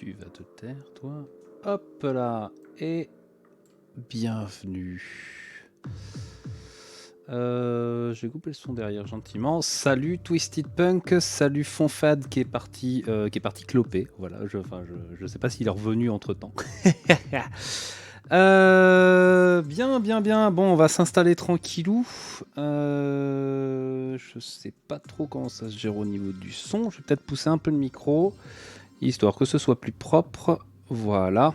Tu vas te taire, toi. Hop là. Et bienvenue. Je vais couper le son derrière gentiment. Salut Twisted Punk, salut Fonfad qui est parti cloper. Voilà, je sais pas s'il est revenu entre temps. Bien. Bon, on va s'installer tranquillou. Je sais pas trop comment ça se gère au niveau du son. Je vais peut-être pousser un peu le micro, histoire que ce soit plus propre. Voilà.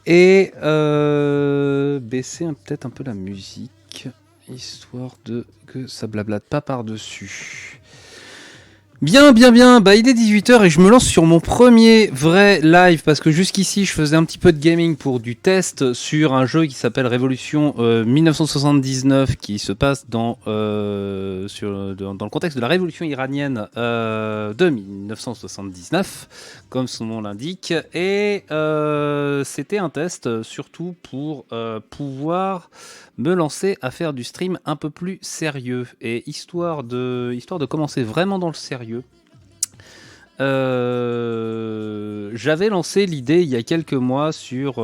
Et baisser peut-être un peu la musique, histoire de que ça blablate pas par-dessus. Bien. Bah, il est 18h et je me lance sur mon premier vrai live parce que jusqu'ici je faisais un petit peu de gaming pour du test sur un jeu qui s'appelle Révolution 1979 qui se passe dans le contexte de la révolution iranienne de 1979 comme son nom l'indique, et c'était un test surtout pour pouvoir me lancer à faire du stream un peu plus sérieux, et histoire de commencer vraiment dans le sérieux. J'avais lancé l'idée il y a quelques mois sur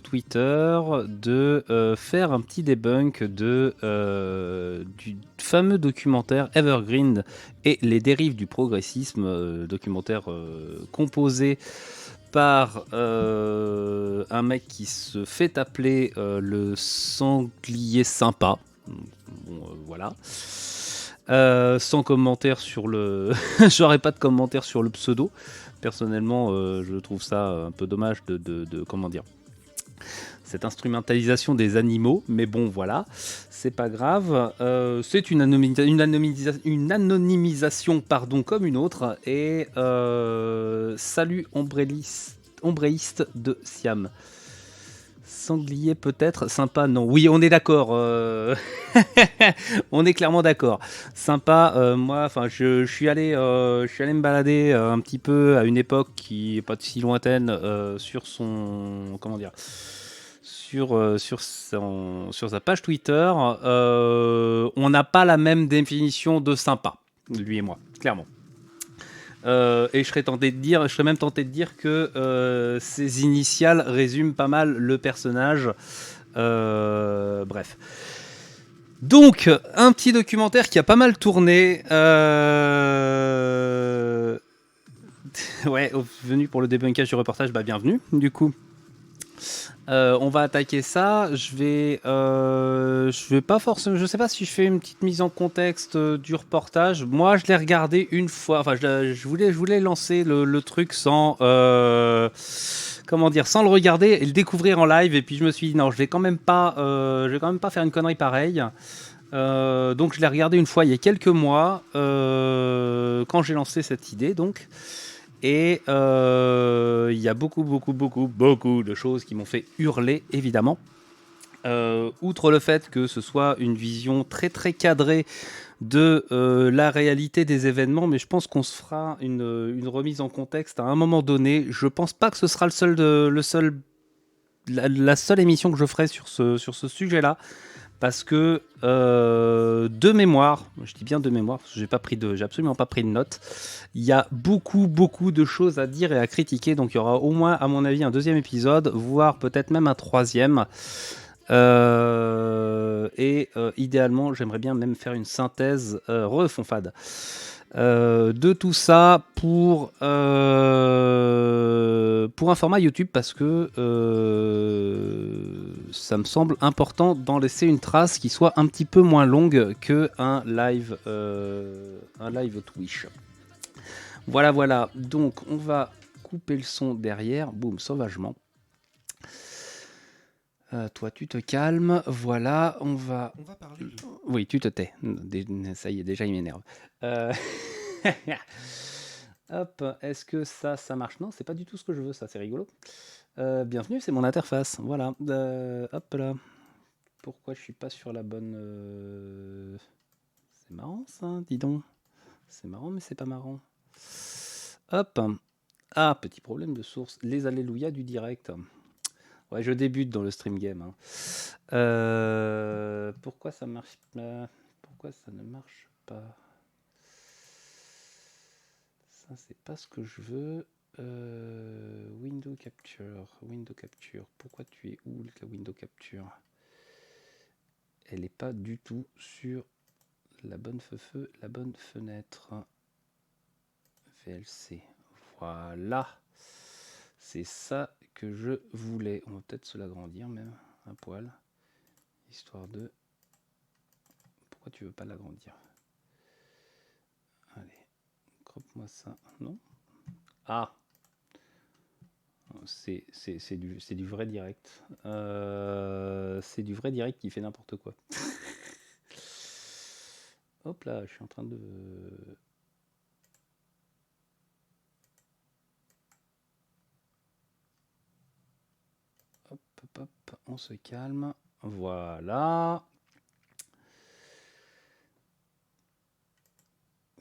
Twitter de faire un petit debunk du fameux documentaire Evergreen et les dérives du progressisme, documentaire composé par un mec qui se fait appeler le sanglier sympa. Bon, voilà. Sans commentaire sur le... J'aurais pas de commentaire sur le pseudo. Personnellement, je trouve ça un peu dommage de comment dire, cette instrumentalisation des animaux, mais bon, voilà, c'est pas grave. C'est une anonymisation, pardon, comme une autre. Et salut ombréiste de Siam. Sanglier peut-être, sympa non. Oui, on est d'accord. On est clairement d'accord. Sympa. Moi, enfin, je suis allé me balader un petit peu à une époque qui est pas si lointaine sur son, comment dire, sur sa page Twitter. On n'a pas la même définition de sympa, lui et moi, clairement. Et je serais même tenté de dire que ses initiales résument pas mal le personnage. Bref. Donc, un petit documentaire qui a pas mal tourné. Ouais, venu pour le débunkage du reportage, bah bienvenue, du coup. On va attaquer ça. Je vais pas forcément. Je sais pas si je fais une petite mise en contexte du reportage. Moi, je l'ai regardé une fois. Enfin, je voulais lancer le truc sans, comment dire, sans le regarder et le découvrir en live. Et puis je me suis dit non, je vais quand même pas faire une connerie pareille. Donc je l'ai regardé une fois il y a quelques mois quand j'ai lancé cette idée, donc. Et il y a beaucoup de choses qui m'ont fait hurler, évidemment. Outre le fait que ce soit une vision très très cadrée de la réalité des événements, mais je pense qu'on se fera une remise en contexte à un moment donné. Je pense pas que ce sera la seule émission que je ferai sur ce sujet-là. Parce que de mémoire, je dis bien de mémoire, parce que j'ai absolument pas pris de notes. Il y a beaucoup de choses à dire et à critiquer, donc il y aura au moins, à mon avis, un deuxième épisode, voire peut-être même un troisième. Idéalement, j'aimerais bien même faire une synthèse refonfade de tout ça pour un format YouTube, parce que ça me semble important d'en laisser une trace qui soit un petit peu moins longue qu'un live, Twitch. Voilà. Donc on va couper le son derrière, boum, sauvagement. Toi, tu te calmes. Voilà, on va parler. Oui, tu te tais. Ça y est, déjà, il m'énerve. Euh, Hop, est-ce que ça marche? Non, c'est pas du tout ce que je veux, ça, c'est rigolo. Bienvenue, c'est mon interface. Voilà. Hop là. Pourquoi je suis pas sur la bonne... C'est marrant, ça, dis donc. C'est marrant, mais c'est pas marrant. Hop. Ah, petit problème de source. Les alléluia du direct. Ouais, je débute dans le stream game. Hein. Pourquoi ça marche pas? Pourquoi ça ne marche pas? Ça, c'est pas ce que je veux. Window Capture. Pourquoi tu es où, la Window Capture? Elle n'est pas du tout sur la bonne la bonne fenêtre. VLC. Voilà. C'est ça que je voulais. On va peut-être se l'agrandir même, un poil. Histoire de... Pourquoi tu veux pas l'agrandir? Allez, crop-moi ça. Non? Ah! C'est du vrai direct. C'est du vrai direct qui fait n'importe quoi. Hop là, je suis en train de... Hop, hop, hop, on se calme. Voilà.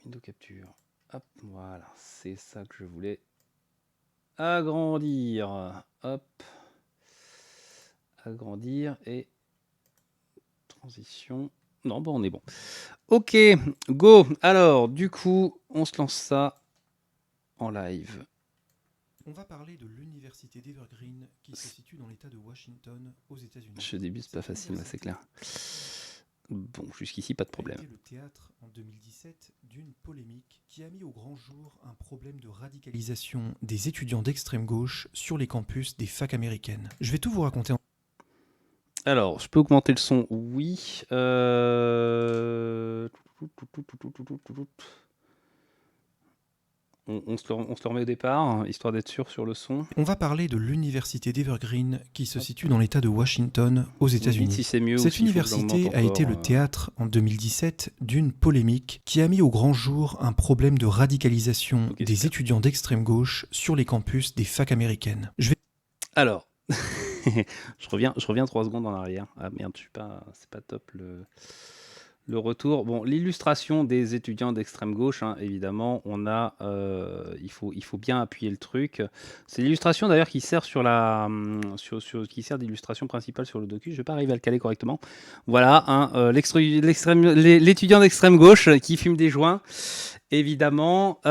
Window Capture. Hop, voilà, c'est ça que je voulais. Agrandir. Hop. Agrandir et transition. Non, bon, on est bon. Ok, go. Alors, du coup, on se lance ça en live. On va parler de l'université d'Evergreen qui se situe dans l'État de Washington aux États-Unis. Ce début, c'est pas facile, là, c'est clair. Bon, jusqu'ici, pas de problème. A été le théâtre en 2017 d'une polémique qui a mis au grand jour un problème de radicalisation des étudiants d'extrême gauche sur les campus des facs américaines. Je vais tout vous raconter en... Alors, je peux augmenter le son? Oui. On se le remet au départ, histoire d'être sûr sur le son. On va parler de l'université d'Evergreen qui se situe dans l'État de Washington aux États-Unis. Si c'est mieux. Cette université a été le théâtre en 2017 d'une polémique qui a mis au grand jour un problème de radicalisation des étudiants d'extrême gauche sur les campus des facs américaines. Alors, je reviens 3 secondes en arrière. Ah merde, c'est pas top le retour. Bon, l'illustration des étudiants d'extrême gauche, hein, évidemment, on a, il faut bien appuyer le truc. C'est l'illustration d'ailleurs qui sert qui sert d'illustration principale sur le docu. Je vais pas arriver à le caler correctement. Voilà, hein, l'étudiant d'extrême gauche qui fume des joints, évidemment, qui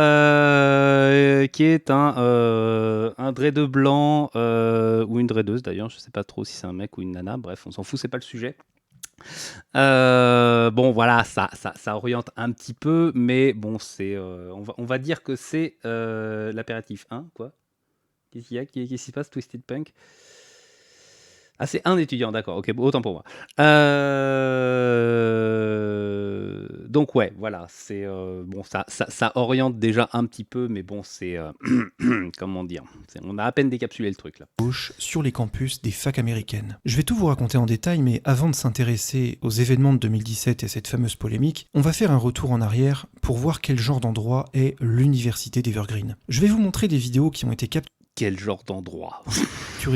est un dreadeux blanc ou une dreadeuse d'ailleurs. Je sais pas trop si c'est un mec ou une nana. Bref, on s'en fout, c'est pas le sujet. Bon voilà, ça oriente un petit peu, mais bon, c'est on va dire que c'est l'impératif 1, quoi. Qu'est-ce qu'il y a? Qu'est-ce qui se passe, Twisted Punk? Ah, c'est un étudiant, d'accord, ok, autant pour moi. Donc ouais, voilà, c'est bon, ça oriente déjà un petit peu, mais bon, c'est comment dire, on a à peine décapsulé le truc là. Gauche sur les campus des facs américaines. Je vais tout vous raconter en détail, mais avant de s'intéresser aux événements de 2017 et cette fameuse polémique, on va faire un retour en arrière pour voir quel genre d'endroit est l'université d'Evergreen. Je vais vous montrer des vidéos qui ont été capturées. Quel genre d'endroit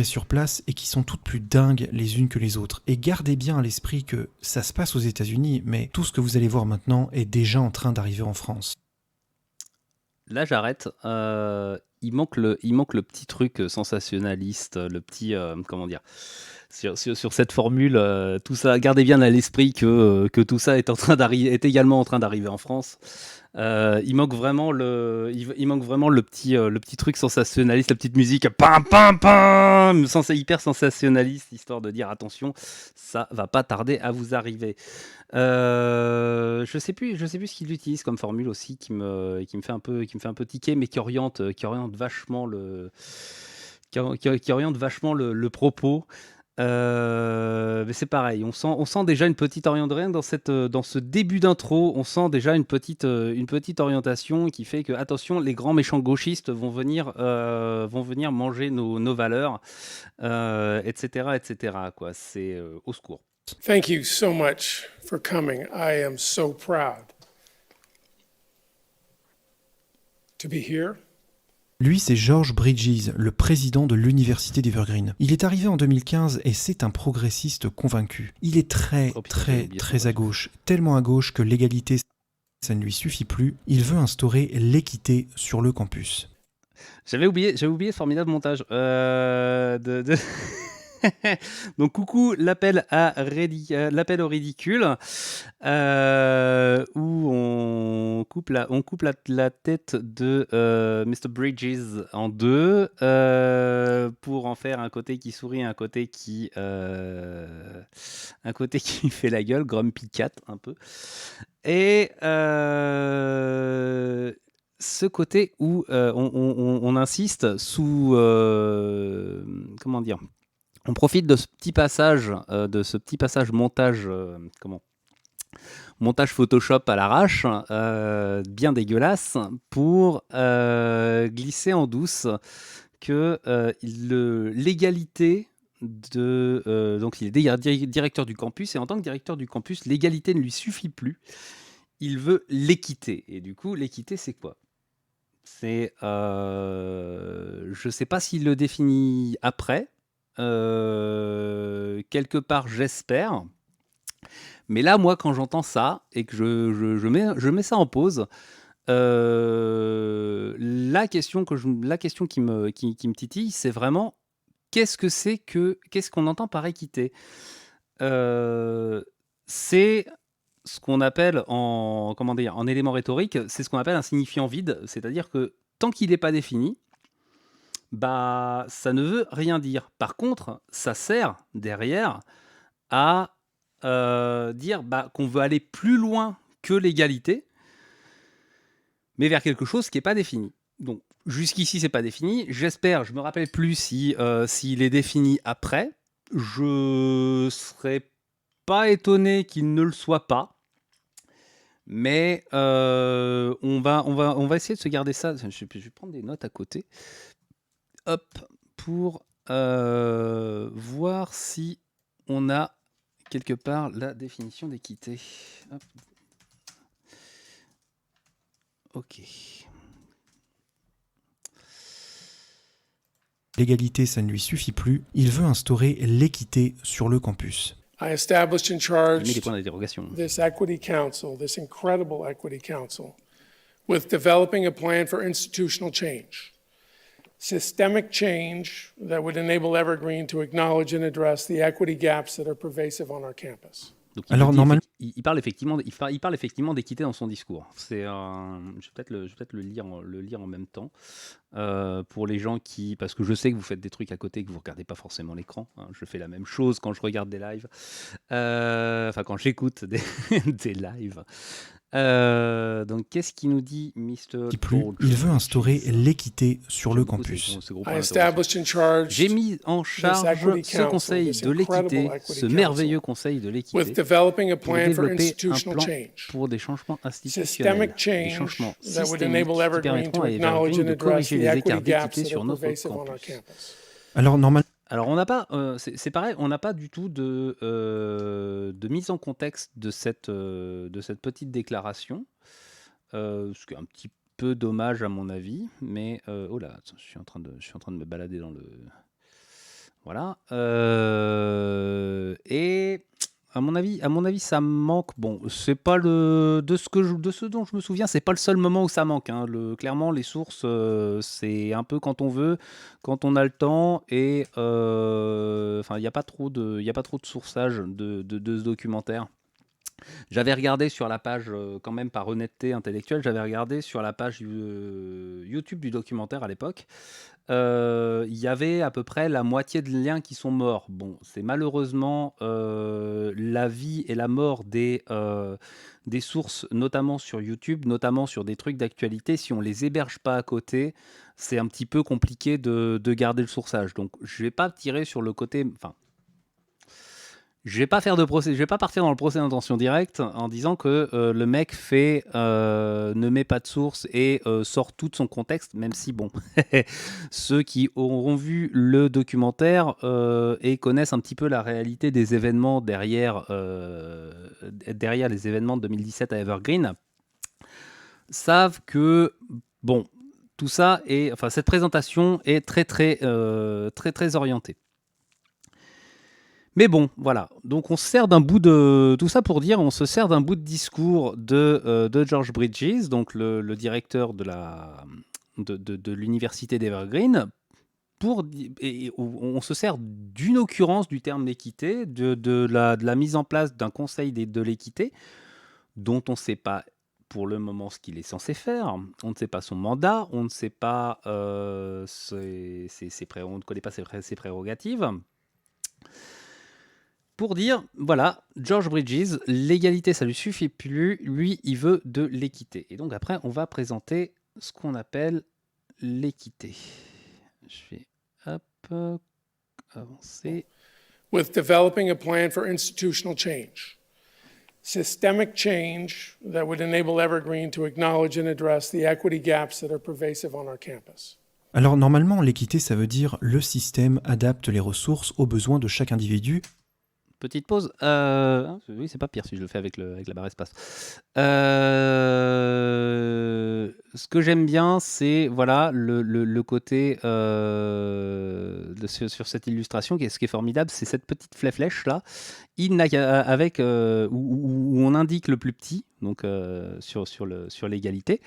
sur place et qui sont toutes plus dingues les unes que les autres. Et gardez bien à l'esprit que ça se passe aux États-Unis, mais tout ce que vous allez voir maintenant est déjà en train d'arriver en France. Là, j'arrête. Il manque le petit truc sensationnaliste, le petit comment dire, sur cette formule. Tout ça, gardez bien à l'esprit que tout ça est également en train d'arriver en France. Il manque vraiment le petit truc sensationnaliste, la petite musique pam pam pam, hyper sensationnaliste, histoire de dire attention, ça va pas tarder à vous arriver. Je sais plus ce qu'il utilise comme formule aussi qui me fait un peu tiquer, mais qui oriente vachement le propos. Mais c'est pareil, on sent déjà une petite orientation dans ce début d'intro. On sent déjà une petite orientation qui fait que attention, les grands méchants gauchistes vont venir manger nos valeurs, etc. quoi. C'est au secours. Thank you so much for coming. I am so proud to be here. Lui, c'est George Bridges, le président de l'université d'Evergreen. Il est arrivé en 2015 et c'est un progressiste convaincu. Il est très à gauche, tellement à gauche que l'égalité, ça ne lui suffit plus. Il veut instaurer l'équité sur le campus. J'avais oublié ce formidable montage Donc coucou, l'appel au ridicule, où on coupe la tête de Mr. Bridges en deux, pour en faire un côté qui sourit, un côté qui fait la gueule, Grumpy Cat un peu. Et ce côté où on insiste sous comment dire, on profite de ce petit passage montage montage Photoshop à l'arrache, bien dégueulasse, pour glisser en douce que l'égalité donc il est directeur du campus, et en tant que directeur du campus, l'égalité ne lui suffit plus. Il veut l'équité. Et du coup, l'équité, c'est quoi ? C'est, je sais pas s'il le définit après. Quelque part, j'espère. Mais là, moi, quand j'entends ça et que je mets ça en pause, la question qui me titille, c'est vraiment qu'est-ce qu'on entend par équité ? C'est ce qu'on appelle en élément rhétorique, c'est ce qu'on appelle un signifiant vide, c'est-à-dire que tant qu'il n'est pas défini, bah ça ne veut rien dire. Par contre, ça sert derrière à dire qu'on veut aller plus loin que l'égalité, mais vers quelque chose qui n'est pas défini. Donc jusqu'ici c'est pas défini. J'espère, je me rappelle plus s'il est défini après. Je serais pas étonné qu'il ne le soit pas, mais on va essayer de se garder ça. Je vais prendre des notes à côté, hop, pour voir si on a quelque part la définition d'équité. Hop. Ok. L'égalité, ça ne lui suffit plus. Il veut instaurer l'équité sur le campus. I established and Il met des charged points d'interrogation. this Equity Council, this incredible Equity Council, with developing a plan for institutional change, systemic change that would enable Evergreen to acknowledge and address the equity gaps that are pervasive on our campus. Donc, Alors, normalement, il parle effectivement d'équité dans son discours. Je vais peut-être le lire en même temps, pour les gens parce que je sais que vous faites des trucs à côté, que vous regardez pas forcément l'écran. Hein. Je fais la même chose quand je regarde des lives, quand j'écoute des lives. Donc, qu'est-ce qu'il nous dit, Mr. Il veut instaurer l'équité sur le campus. I established and charged J'ai mis en charge ce conseil de l'équité, ce merveilleux conseil de l'équité, with developing a pour plan for développer un institutional plan change, pour des changements institutionnels, systemic des change changements that would systémiques enable qui Evergreen to permettront à acknowledge Evergreen and de address corriger the les equity écarts gaps d'équité that sur are notre pervasive on our campus. campus. Alors, normalement, Alors, on n'a pas, c'est pareil, on n'a pas du tout de mise en contexte de cette petite déclaration, ce qui est un petit peu dommage à mon avis, mais oh là, attends, je suis en train de me balader dans le, voilà, et à mon avis, ça manque. Bon, c'est pas de ce dont je me souviens, c'est pas le seul moment où ça manque. Hein. Clairement, les sources, c'est un peu quand on veut, quand on a le temps, et il n'y a pas trop de sourçage de ce documentaire. J'avais regardé sur la page, quand même par honnêteté intellectuelle, j'avais regardé sur la page YouTube du documentaire à l'époque. Il y avait à peu près la moitié de liens qui sont morts. Bon, c'est malheureusement la vie et la mort des sources, notamment sur YouTube, notamment sur des trucs d'actualité. Si on les héberge pas à côté, c'est un petit peu compliqué de garder le sourçage. Donc, je vais pas tirer sur le côté... Enfin, je vais pas partir dans le procès d'intention directe en disant que le mec ne met pas de source et sort tout de son contexte, même si bon, ceux qui auront vu le documentaire et connaissent un petit peu la réalité des événements derrière les événements de 2017 à Evergreen savent que bon, tout ça cette présentation est très orientée. Mais bon, voilà. Donc on se sert d'un bout de tout ça pour dire, on se sert d'un bout de discours de George Bridges, donc le directeur de l'université d'Evergreen, et on se sert d'une occurrence du terme d'équité, de la mise en place d'un conseil de l'équité, dont on ne sait pas pour le moment ce qu'il est censé faire, on ne sait pas son mandat, on ne sait pas on ne connaît pas ses prérogatives. Pour dire, voilà, George Bridges, l'égalité ça lui suffit plus, lui il veut de l'équité. Et donc après on va présenter ce qu'on appelle l'équité. Je vais avancer. With developing a plan for institutional change. Systemic change that would enable Evergreen to acknowledge and address the equity gaps that are pervasive on our campus. Alors normalement, l'équité, ça veut dire le système adapte les ressources aux besoins de chaque individu. Petite pause. Oui, c'est pas pire si je le fais avec la barre espace. Ce que j'aime bien, c'est voilà le côté sur cette illustration, ce qui est formidable, c'est cette petite flèche là, avec où on indique le plus petit, donc sur l'égalité.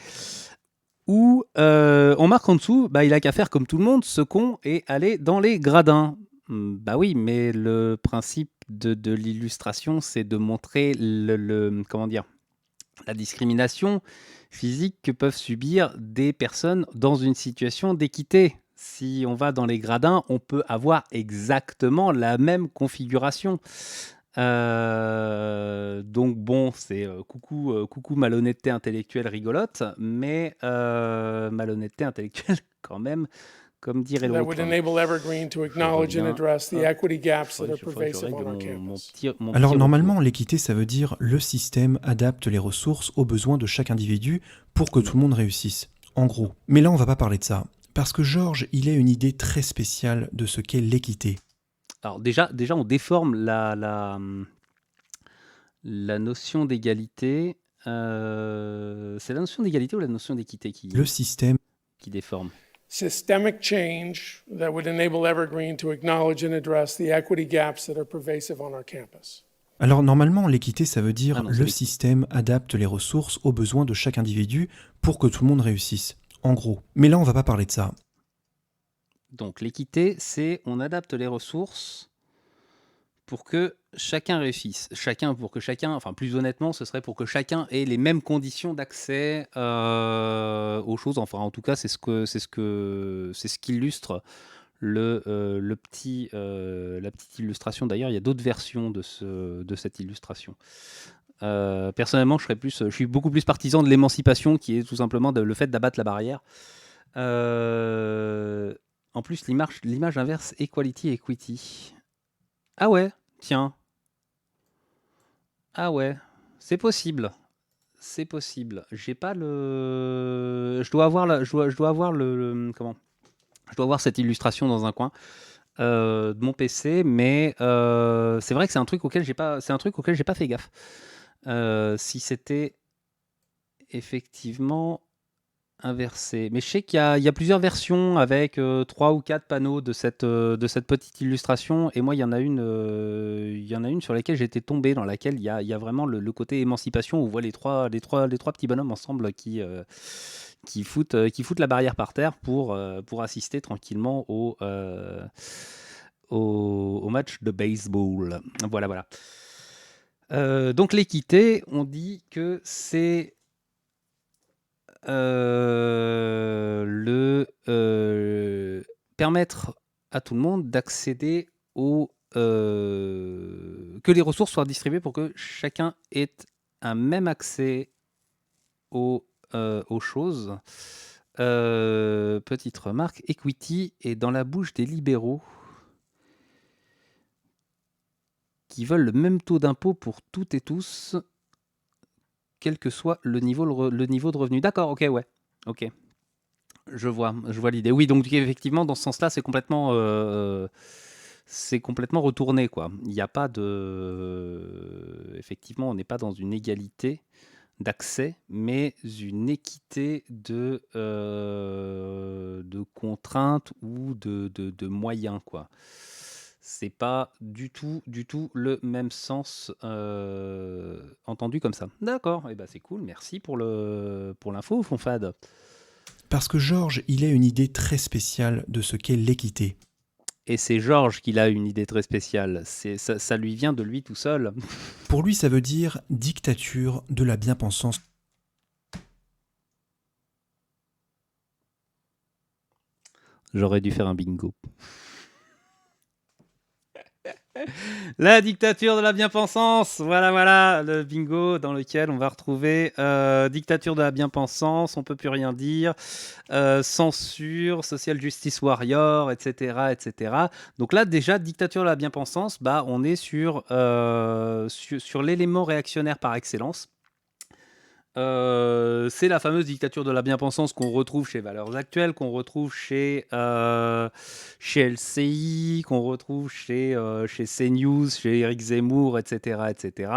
Où on marque en dessous, il a qu'à faire comme tout le monde, ce con, et aller dans les gradins. Bah oui, mais le principe de l'illustration, c'est de montrer comment dire, la discrimination physique que peuvent subir des personnes dans une situation d'équité. Si on va dans les gradins, on peut avoir exactement la même configuration. Donc bon, c'est coucou malhonnêteté intellectuelle rigolote, mais malhonnêteté intellectuelle quand même, comme dirait That l'autre. would enable Evergreen to acknowledge and address the equity gaps that are pervasive on our campus. Alors normalement, l'équité, ça veut dire le système adapte les ressources aux besoins de chaque individu pour que tout le monde réussisse. En gros. Mais là, on va pas parler de ça. Parce que George, il a une idée très spéciale de ce qu'est l'équité. Alors déjà, on déforme la notion d'égalité. C'est la notion d'égalité ou la notion d'équité qui déforme? Systemic change that would enable Evergreen to acknowledge and address the equity gaps that are pervasive on our campus. Alors normalement, l'équité, ça veut dire le système adapte les ressources aux besoins de chaque individu pour que tout le monde réussisse. En gros. Mais là, on va pas parler de ça. Donc l'équité, c'est on adapte les ressources pour que chacun réussisse. Enfin plus honnêtement, ce serait pour que chacun ait les mêmes conditions d'accès aux choses. Enfin en tout cas, c'est ce qu'illustre la petite illustration. D'ailleurs, il y a d'autres versions de cette illustration. Personnellement, je suis beaucoup plus partisan de l'émancipation, qui est tout simplement le fait d'abattre la barrière. En plus, l'image inverse, equality, equity. Ah ouais, tiens. Ah ouais, c'est possible. C'est possible. J'ai pas le... Je dois avoir comment? Je dois avoir cette illustration dans un coin de mon PC, mais c'est vrai que c'est un truc auquel j'ai pas fait gaffe. Si c'était effectivement inversé. Mais je sais qu'il y a plusieurs versions avec 3 ou 4 panneaux de cette petite illustration. Et moi, il y en a une sur laquelle j'étais tombé, dans laquelle il y a vraiment le côté émancipation, où on voit les trois petits bonhommes ensemble qui foutent la barrière par terre pour assister tranquillement au match de baseball. Voilà. Donc l'équité, on dit que c'est permettre à tout le monde d'accéder que les ressources soient distribuées pour que chacun ait un même accès aux choses. Petite remarque, equity est dans la bouche des libéraux qui veulent le même taux d'impôt pour toutes et tous, quel que soit le niveau de revenu. D'accord, ok, ouais. Ok. Je vois l'idée. Oui, donc effectivement, dans ce sens-là, c'est complètement retourné, quoi. Il n'y a pas de... Effectivement, on n'est pas dans une égalité d'accès, mais une équité de contraintes ou de moyens, quoi. C'est pas du tout le même sens entendu comme ça. D'accord, et c'est cool, merci pour l'info, Fonfad. Parce que Georges, il a une idée très spéciale de ce qu'est l'équité. Et c'est Georges qui a une idée très spéciale. Ça lui vient de lui tout seul. Pour lui, ça veut dire dictature de la bien-pensance. J'aurais dû faire un bingo. La dictature de la bien-pensance. Voilà, le bingo dans lequel on va retrouver dictature de la bien-pensance, on peut plus rien dire, censure, social justice warrior, etc., etc. Donc là, déjà, dictature de la bien-pensance, on est sur l'élément réactionnaire par excellence. C'est la fameuse dictature de la bien-pensance qu'on retrouve chez Valeurs Actuelles, qu'on retrouve chez LCI, qu'on retrouve chez CNews, chez Éric Zemmour, etc., etc.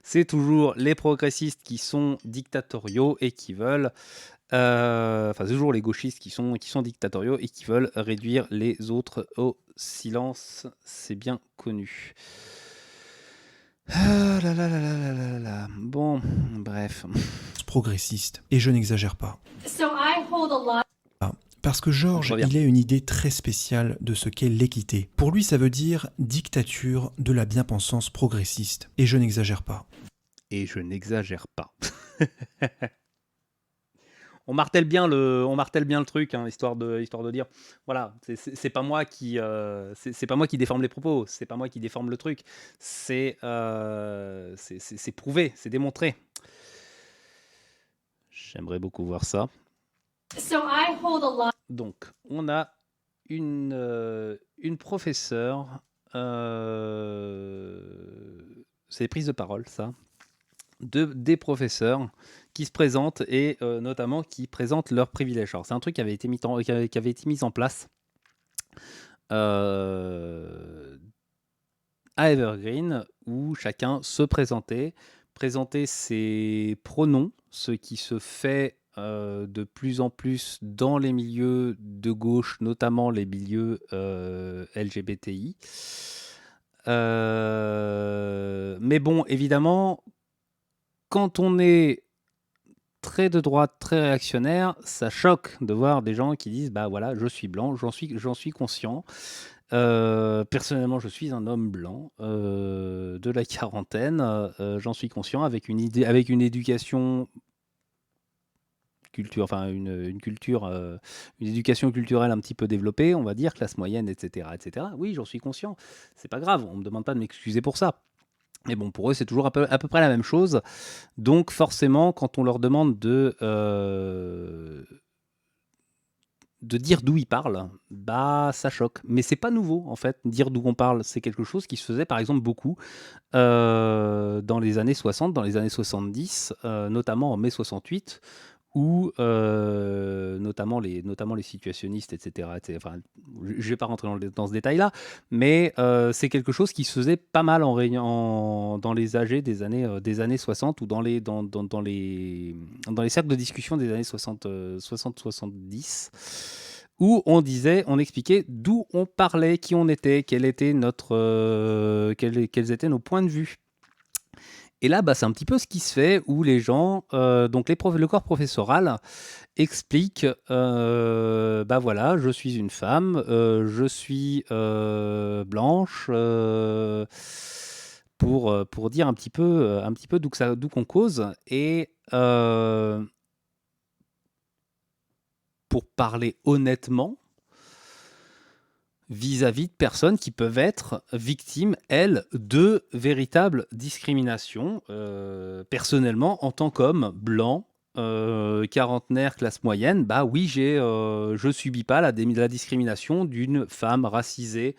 C'est toujours les progressistes qui sont dictatoriaux et qui veulent... c'est toujours les gauchistes qui sont dictatoriaux et qui veulent réduire les autres au silence. C'est bien connu. Ah là là là là là là là. Bon, bref. Progressiste. Et je n'exagère pas. Parce que Georges, il a une idée très spéciale de ce qu'est l'équité. Pour lui, ça veut dire dictature de la bien-pensance progressiste. Et je n'exagère pas. Et je n'exagère pas. On martèle bien le truc, hein, histoire de dire, voilà, c'est pas moi qui déforme les propos, c'est pas moi qui déforme le truc, c'est prouvé, c'est démontré. J'aimerais beaucoup voir ça. Donc, on a une professeure, c'est les prises de parole, ça, des professeurs qui se présentent et notamment qui présentent leurs privilèges. Alors, c'est un truc qui avait été mis en place à Evergreen, où chacun se présentait ses pronoms, ce qui se fait de plus en plus dans les milieux de gauche, notamment les milieux LGBTI. Mais bon, évidemment, quand on est très de droite, très réactionnaire, ça choque de voir des gens qui disent bah voilà, je suis blanc, j'en suis conscient. Personnellement, je suis un homme blanc de la quarantaine, j'en suis conscient, avec une éducation culture, enfin une culture, une éducation culturelle un petit peu développée, on va dire, classe moyenne, etc., etc. Oui, j'en suis conscient. C'est pas grave, on me demande pas de m'excuser pour ça. Mais bon, pour eux, c'est toujours à peu près la même chose. Donc forcément, quand on leur demande de dire d'où ils parlent, bah ça choque. Mais c'est pas nouveau en fait. Dire d'où on parle, c'est quelque chose qui se faisait par exemple beaucoup dans les années 60, dans les années 70, notamment en mai 68, où notamment les situationnistes, etc. Enfin, je ne vais pas rentrer dans ce détail-là, mais c'est quelque chose qui se faisait pas mal dans les AG des années 60 ou dans les cercles de discussion des années 60-70. Où on expliquait d'où on parlait, qui on était, quels étaient nos points de vue. Et là, c'est un petit peu ce qui se fait, où les gens, donc le corps professoral, explique voilà, je suis une femme, je suis blanche, pour dire un petit peu d'où qu'on cause, et pour parler honnêtement vis-à-vis de personnes qui peuvent être victimes, elles, de véritables discriminations. Personnellement, en tant qu'homme blanc, quarantenaire, classe moyenne, bah oui, je subis pas la discrimination d'une femme racisée,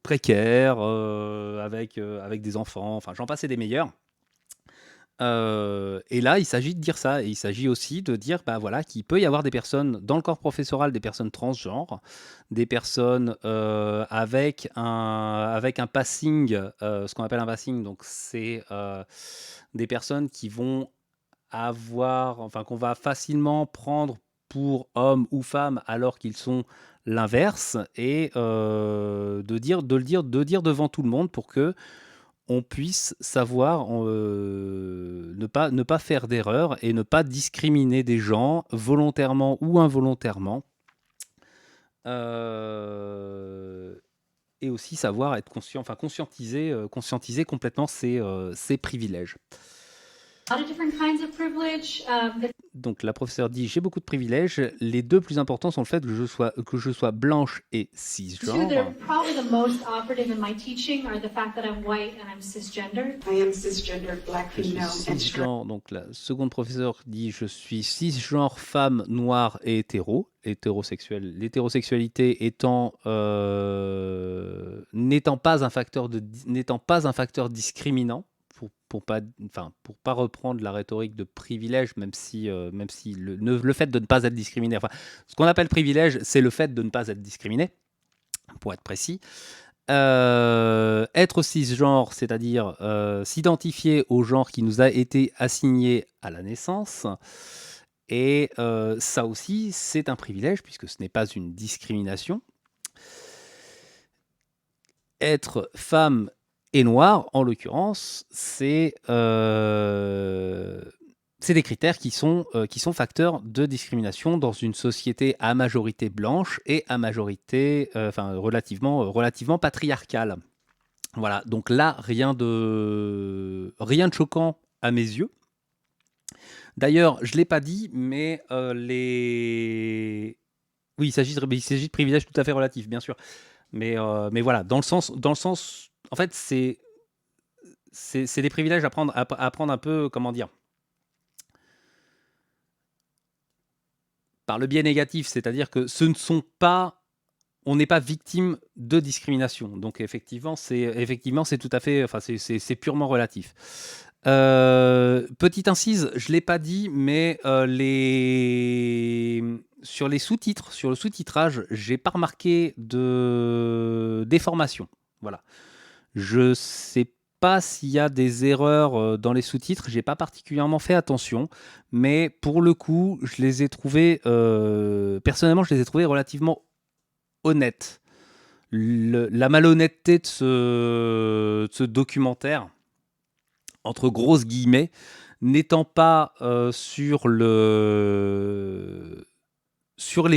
précaire, avec des enfants, enfin j'en passe et des meilleurs. Et là, il s'agit de dire ça, et il s'agit aussi de dire voilà, qu'il peut y avoir des personnes dans le corps professoral, des personnes transgenres, des personnes avec un passing, ce qu'on appelle un passing, donc c'est des personnes qui vont qu'on va facilement prendre pour hommes ou femmes alors qu'ils sont l'inverse, et de dire devant tout le monde pour que on puisse savoir ne pas faire d'erreur et ne pas discriminer des gens volontairement ou involontairement. Et aussi savoir être conscient, enfin conscientiser complètement ses privilèges. Donc la professeure dit j'ai beaucoup de privilèges. Les deux plus importants sont le fait que je sois blanche et cisgenre. Cisgenre. Donc la seconde professeure dit je suis cisgenre, femme, noire et hétérosexuelle. L'hétérosexualité n'étant pas un facteur discriminant. Pour pas reprendre la rhétorique de privilège, même si le fait de ne pas être discriminé, enfin, ce qu'on appelle privilège, c'est le fait de ne pas être discriminé, pour être précis. Être cisgenre, c'est-à-dire s'identifier au genre qui nous a été assigné à la naissance, et ça aussi, c'est un privilège, puisque ce n'est pas une discrimination. Être femme et noir, en l'occurrence, c'est des critères qui sont facteurs de discrimination dans une société à majorité blanche et à majorité relativement patriarcale. Voilà, donc là, rien de choquant à mes yeux. D'ailleurs, je ne l'ai pas dit, mais oui, il s'agit de privilèges tout à fait relatifs, bien sûr. Mais voilà, dans le sens, en fait, c'est des privilèges à prendre un peu, comment dire, par le biais négatif, c'est-à-dire que on n'est pas victime de discrimination. Donc effectivement, c'est tout à fait, enfin c'est purement relatif. Petite incise, je l'ai pas dit, mais sur les sous-titres, sur le sous-titrage, j'ai pas remarqué de déformation. Voilà. Je sais pas s'il y a des erreurs dans les sous-titres, j'ai pas particulièrement fait attention, mais pour le coup, je les ai trouvés, personnellement, je les ai trouvés relativement honnêtes. La malhonnêteté de ce documentaire, entre grosses guillemets, n'étant pas sur les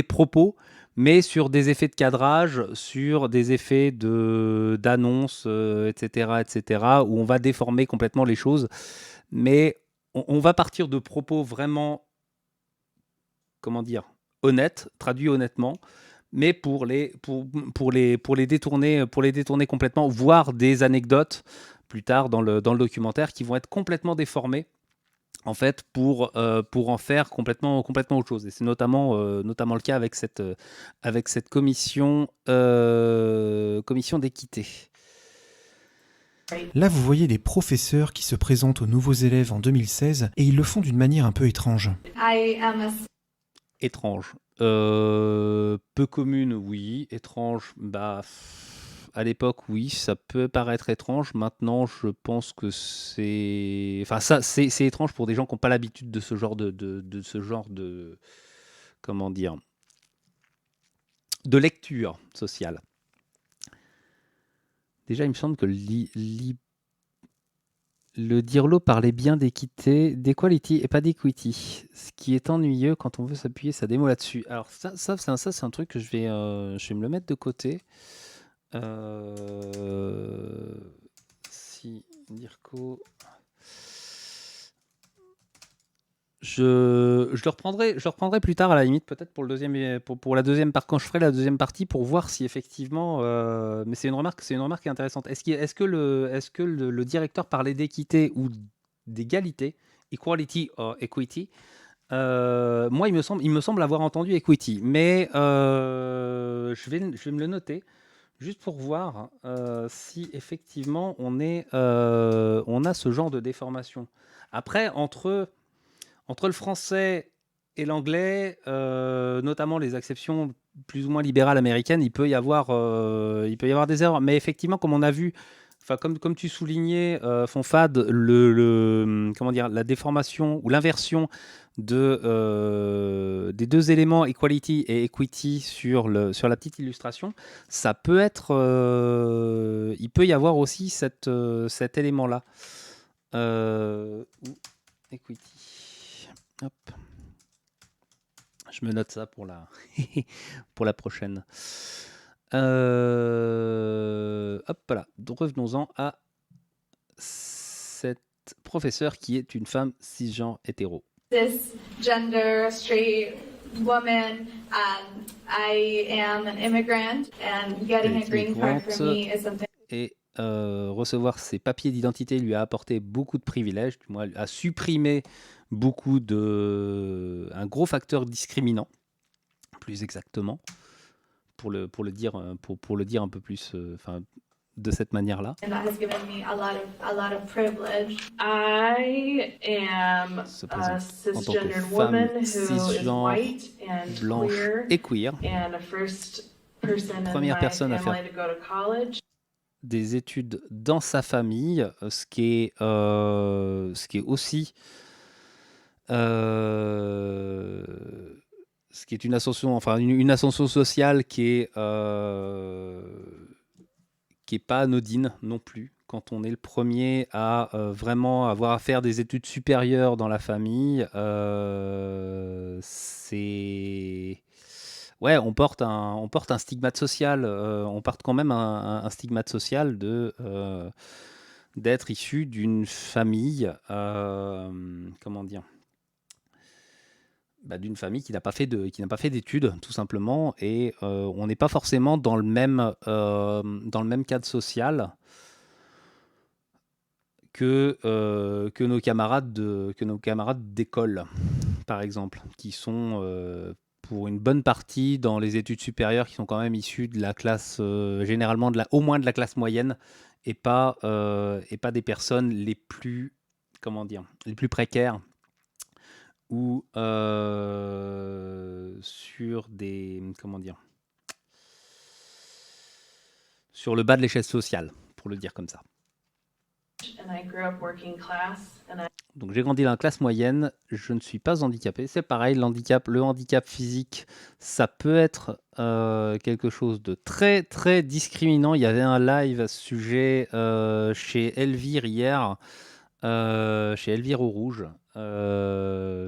propos, mais sur des effets de cadrage, sur des effets d'annonce, etc., où on va déformer complètement les choses. Mais on va partir de propos vraiment, comment dire, honnêtes, traduits honnêtement, mais pour les détourner complètement, voire des anecdotes plus tard dans le documentaire qui vont être complètement déformées, en fait, pour en faire complètement autre chose. Et c'est notamment le cas avec cette commission d'équité. Là, vous voyez des professeurs qui se présentent aux nouveaux élèves en 2016 et ils le font d'une manière un peu étrange. Étrange. Peu commune, oui. Étrange, bah... À l'époque, oui, ça peut paraître étrange. Maintenant, je pense que c'est étrange pour des gens qui n'ont pas l'habitude de ce genre de comment dire, de lecture sociale. Déjà, il me semble que le Dirlo parlait bien d'équité, d'equality et pas d'equity, ce qui est ennuyeux quand on veut s'appuyer sa démo là-dessus. Alors ça c'est un truc que je vais me le mettre de côté. Si Dirko, je le reprendrai plus tard à la limite, peut-être pour la deuxième partie, quand je ferai la deuxième partie, pour voir si effectivement, mais c'est une remarque qui est intéressante. Est-ce que le directeur parlait d'équité ou d'égalité, equality or equity? Moi, il me semble avoir entendu equity, mais je vais me le noter. Juste pour voir si effectivement on a ce genre de déformation. Après, entre le français et l'anglais, notamment les acceptions plus ou moins libérales américaines, il peut y avoir des erreurs. Mais effectivement, comme on a vu enfin, comme tu soulignais, Fonfad, comment dire, la déformation ou l'inversion des deux éléments equality et equity sur la petite illustration, ça peut être, il peut y avoir aussi cet élément-là. Equity. Hop. Je me note ça pour la, pour la prochaine. Hop là. Donc revenons-en à cette professeure qui est une femme cisgenre hétéro. Cisgender, straight woman, I am an immigrant, and getting a green card for me is something. Et recevoir ses papiers d'identité lui a apporté beaucoup de privilèges, du moins a supprimé un gros facteur discriminant, plus exactement, pour le dire un peu plus, de cette manière-là. And that has given me a lot of privilege. I am a cisgendered woman who is white and blanche queer, et queer, and a first person in première my personne à family faire to go to college. des études dans sa famille, ce qui est aussi ce qui est une ascension, enfin une ascension sociale qui est pas anodine non plus. Quand on est le premier à vraiment avoir à faire des études supérieures dans la famille, c'est... Ouais, on porte un stigmate social, on porte quand même un stigmate social d'être issu d'une famille, comment dire, d'une famille qui n'a pas fait d'études, tout simplement, et on n'est pas forcément dans le même cadre social que nos camarades d'école, par exemple, qui sont pour une bonne partie dans les études supérieures, qui sont quand même issus de la classe, généralement au moins de la classe moyenne, et pas des personnes les plus, comment dire, les plus précaires, ou sur des, comment dire, sur le bas de l'échelle sociale, pour le dire comme ça. And I grew up working class, and Donc j'ai grandi dans la classe moyenne, je ne suis pas handicapé. C'est pareil, le handicap physique, ça peut être quelque chose de très très discriminant. Il y avait un live à ce sujet chez Elvire hier, chez Elvire au Rouge,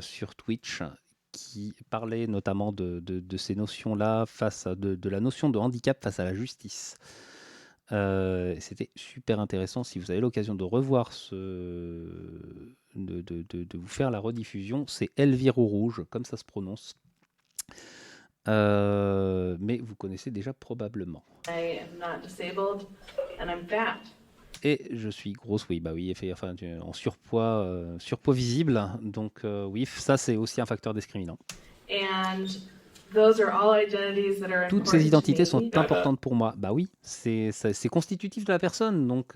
sur Twitch, qui parlait notamment de ces notions-là, de la notion de handicap face à la justice. C'était super intéressant. Si vous avez l'occasion de revoir de vous faire la rediffusion, c'est Elvire au Rouge, comme ça se prononce. Mais vous connaissez déjà probablement. I am not disabled, and I'm fat. Et je suis grosse, oui, enfin, en surpoids visible. Donc oui, ça c'est aussi un facteur discriminant. And those are all identities that are Toutes important ces identités to me. sont importantes pour moi. Bah oui, c'est constitutif de la personne, donc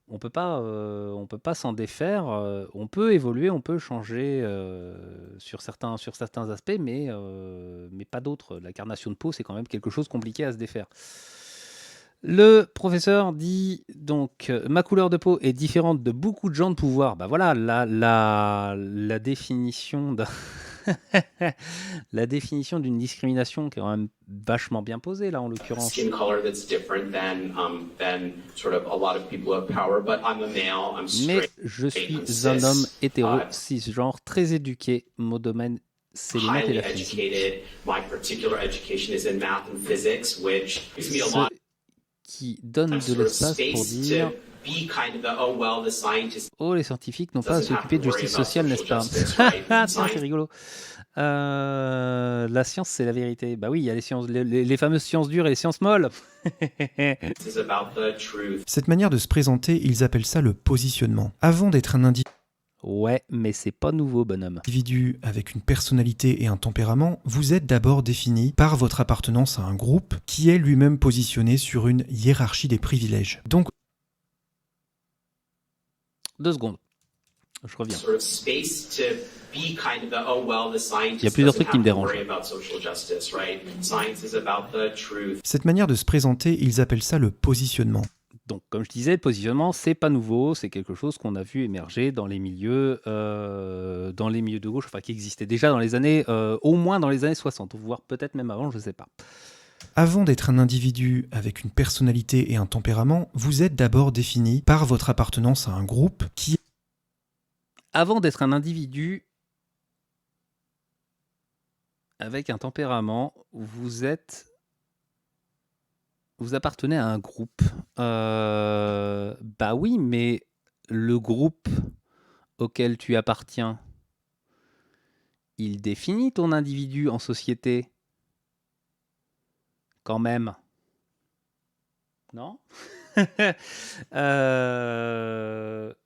on peut pas s'en défaire. On peut évoluer, on peut changer sur certains aspects, mais pas d'autres. La carnation de peau, c'est quand même quelque chose de compliqué à se défaire. Le professeur dit donc ma couleur de peau est différente de beaucoup de gens de pouvoir. Bah voilà, la définition la définition d'une discrimination qui est quand même vachement bien posée là en l'occurrence. Skin color that's different than sort of a lot of people who have power, but I'm a male, I'm Mais straight, je suis I'm un cis, homme hétéro cisgenre très éduqué. Mon domaine c'est les maths et highly la physique. educated. My particular education is in math and physics, which gives me a Ce lot qui donne of de sort of l'espace pour space dire to be kind of the, oh well, the scientist oh, les scientifiques n'ont pas à doesn't have s'occuper to de worry justice about sociale, n'est-ce social pas? justice, right? Tiens, Science c'est rigolo. La science, c'est la vérité. Bah oui, il y a les sciences, les fameuses sciences dures et les sciences molles. is about the truth. Cette manière de se présenter, ils appellent ça le positionnement. Avant d'être un Ouais, mais c'est pas nouveau, bonhomme. individu avec une personnalité et un tempérament, vous êtes d'abord défini par votre appartenance à un groupe qui est lui-même positionné sur une hiérarchie des privilèges. Donc, 2 secondes. Je reviens. Sort of space to be kind of the, oh well, the scientist Il y a plusieurs doesn't trucs qui me have to dérangent. worry about social justice, right? Science is about the truth. Cette manière de se présenter, ils appellent ça le positionnement. Donc, comme je disais, le positionnement, c'est pas nouveau, c'est quelque chose qu'on a vu émerger dans les milieux de gauche, enfin qui existait déjà dans les années, au moins dans les années 60, voire peut-être même avant, je sais pas. Avant d'être un individu avec une personnalité et un tempérament, vous êtes d'abord défini par votre appartenance à un groupe qui... Avant d'être un individu avec un tempérament, vous appartenez à un groupe. Bah oui, mais le groupe auquel tu appartiens, il définit ton individu en société. Quand même. Non?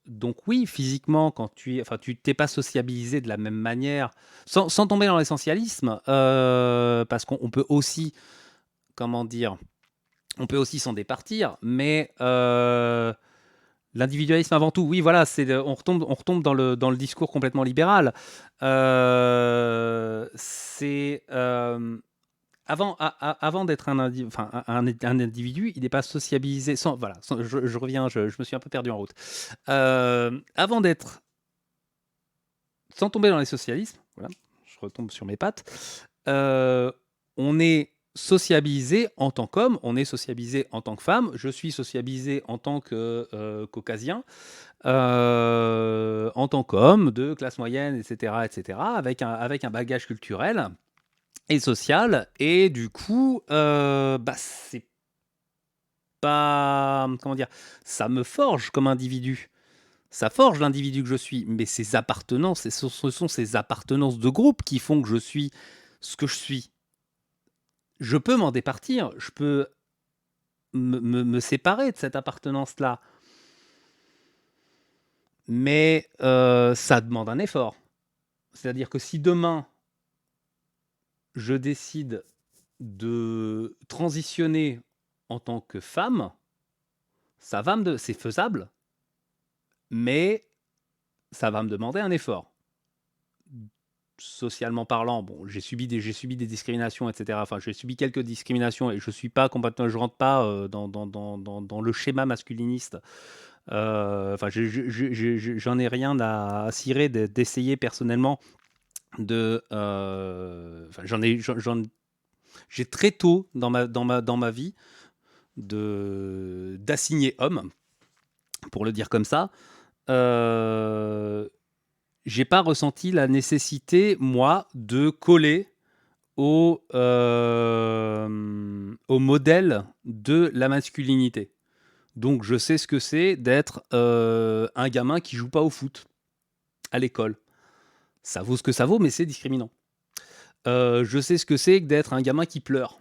Donc oui, physiquement, quand tu t'es pas sociabilisé de la même manière, sans tomber dans l'essentialisme, parce qu'on peut aussi, comment dire, on peut aussi s'en départir, mais l'individualisme avant tout, oui, voilà, on retombe dans le discours complètement libéral. Avant d'être un individu, il n'est pas sociabilisé. Je reviens, je me suis un peu perdu en route. Sans tomber dans les socialismes, voilà, je retombe sur mes pattes, on est sociabilisé en tant qu'homme, on est sociabilisé en tant que femme, je suis sociabilisé en tant que caucasien, en tant qu'homme de classe moyenne, etc., avec un bagage culturel et social, et du coup, c'est pas... Comment dire? Ça me forge comme individu. Ça forge l'individu que je suis, mais ces appartenances, ce sont ces appartenances de groupe qui font que je suis ce que je suis. Je peux m'en départir, je peux me séparer de cette appartenance-là. Mais ça demande un effort. C'est-à-dire que si demain, je décide de transitionner en tant que femme, c'est faisable, mais ça va me demander un effort. Socialement parlant, bon, j'ai subi des discriminations, etc. Enfin, j'ai subi quelques discriminations et je rentre pas dans le schéma masculiniste. J'en ai rien à cirer d'essayer personnellement j'ai très tôt dans ma vie d'assigner homme, pour le dire comme ça. J'ai pas ressenti la nécessité, moi, de coller au modèle de la masculinité. Donc je sais ce que c'est d'être un gamin qui joue pas au foot à l'école. Ça vaut ce que ça vaut, mais c'est discriminant. Je sais ce que c'est que d'être un gamin qui pleure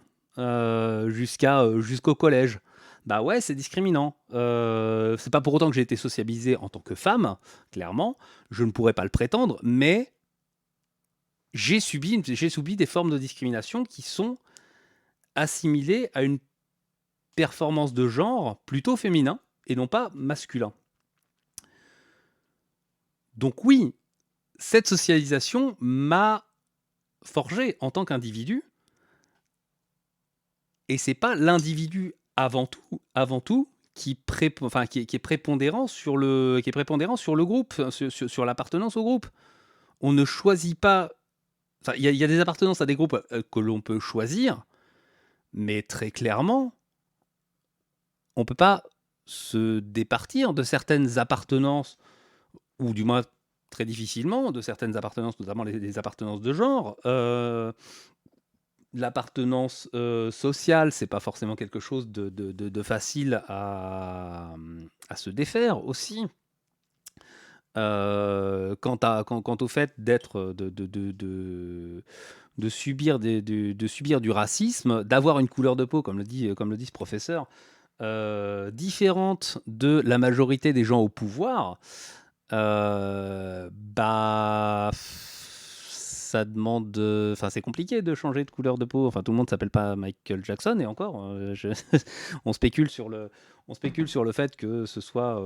jusqu'au collège. Bah ouais, c'est discriminant. C'est pas pour autant que j'ai été sociabilisé en tant que femme, clairement. Je ne pourrais pas le prétendre, mais j'ai subi des formes de discrimination qui sont assimilées à une performance de genre plutôt féminin et non pas masculin. Donc oui, cette socialisation m'a forgé en tant qu'individu, et c'est pas l'individu avant tout qui est prépondérant sur le groupe, sur l'appartenance au groupe. On ne choisit pas. Il y a des appartenances à des groupes que l'on peut choisir, mais très clairement, on peut pas se départir de certaines appartenances, ou du moins très difficilement de certaines appartenances, notamment les appartenances de genre. L'appartenance sociale, c'est pas forcément quelque chose de facile à se défaire aussi. Quant au fait d'être de subir du racisme, d'avoir une couleur de peau, comme le dit ce professeur, différente de la majorité des gens au pouvoir, ça demande, enfin c'est compliqué de changer de couleur de peau. Enfin tout le monde s'appelle pas Michael Jackson et encore, on spécule sur le fait que ce soit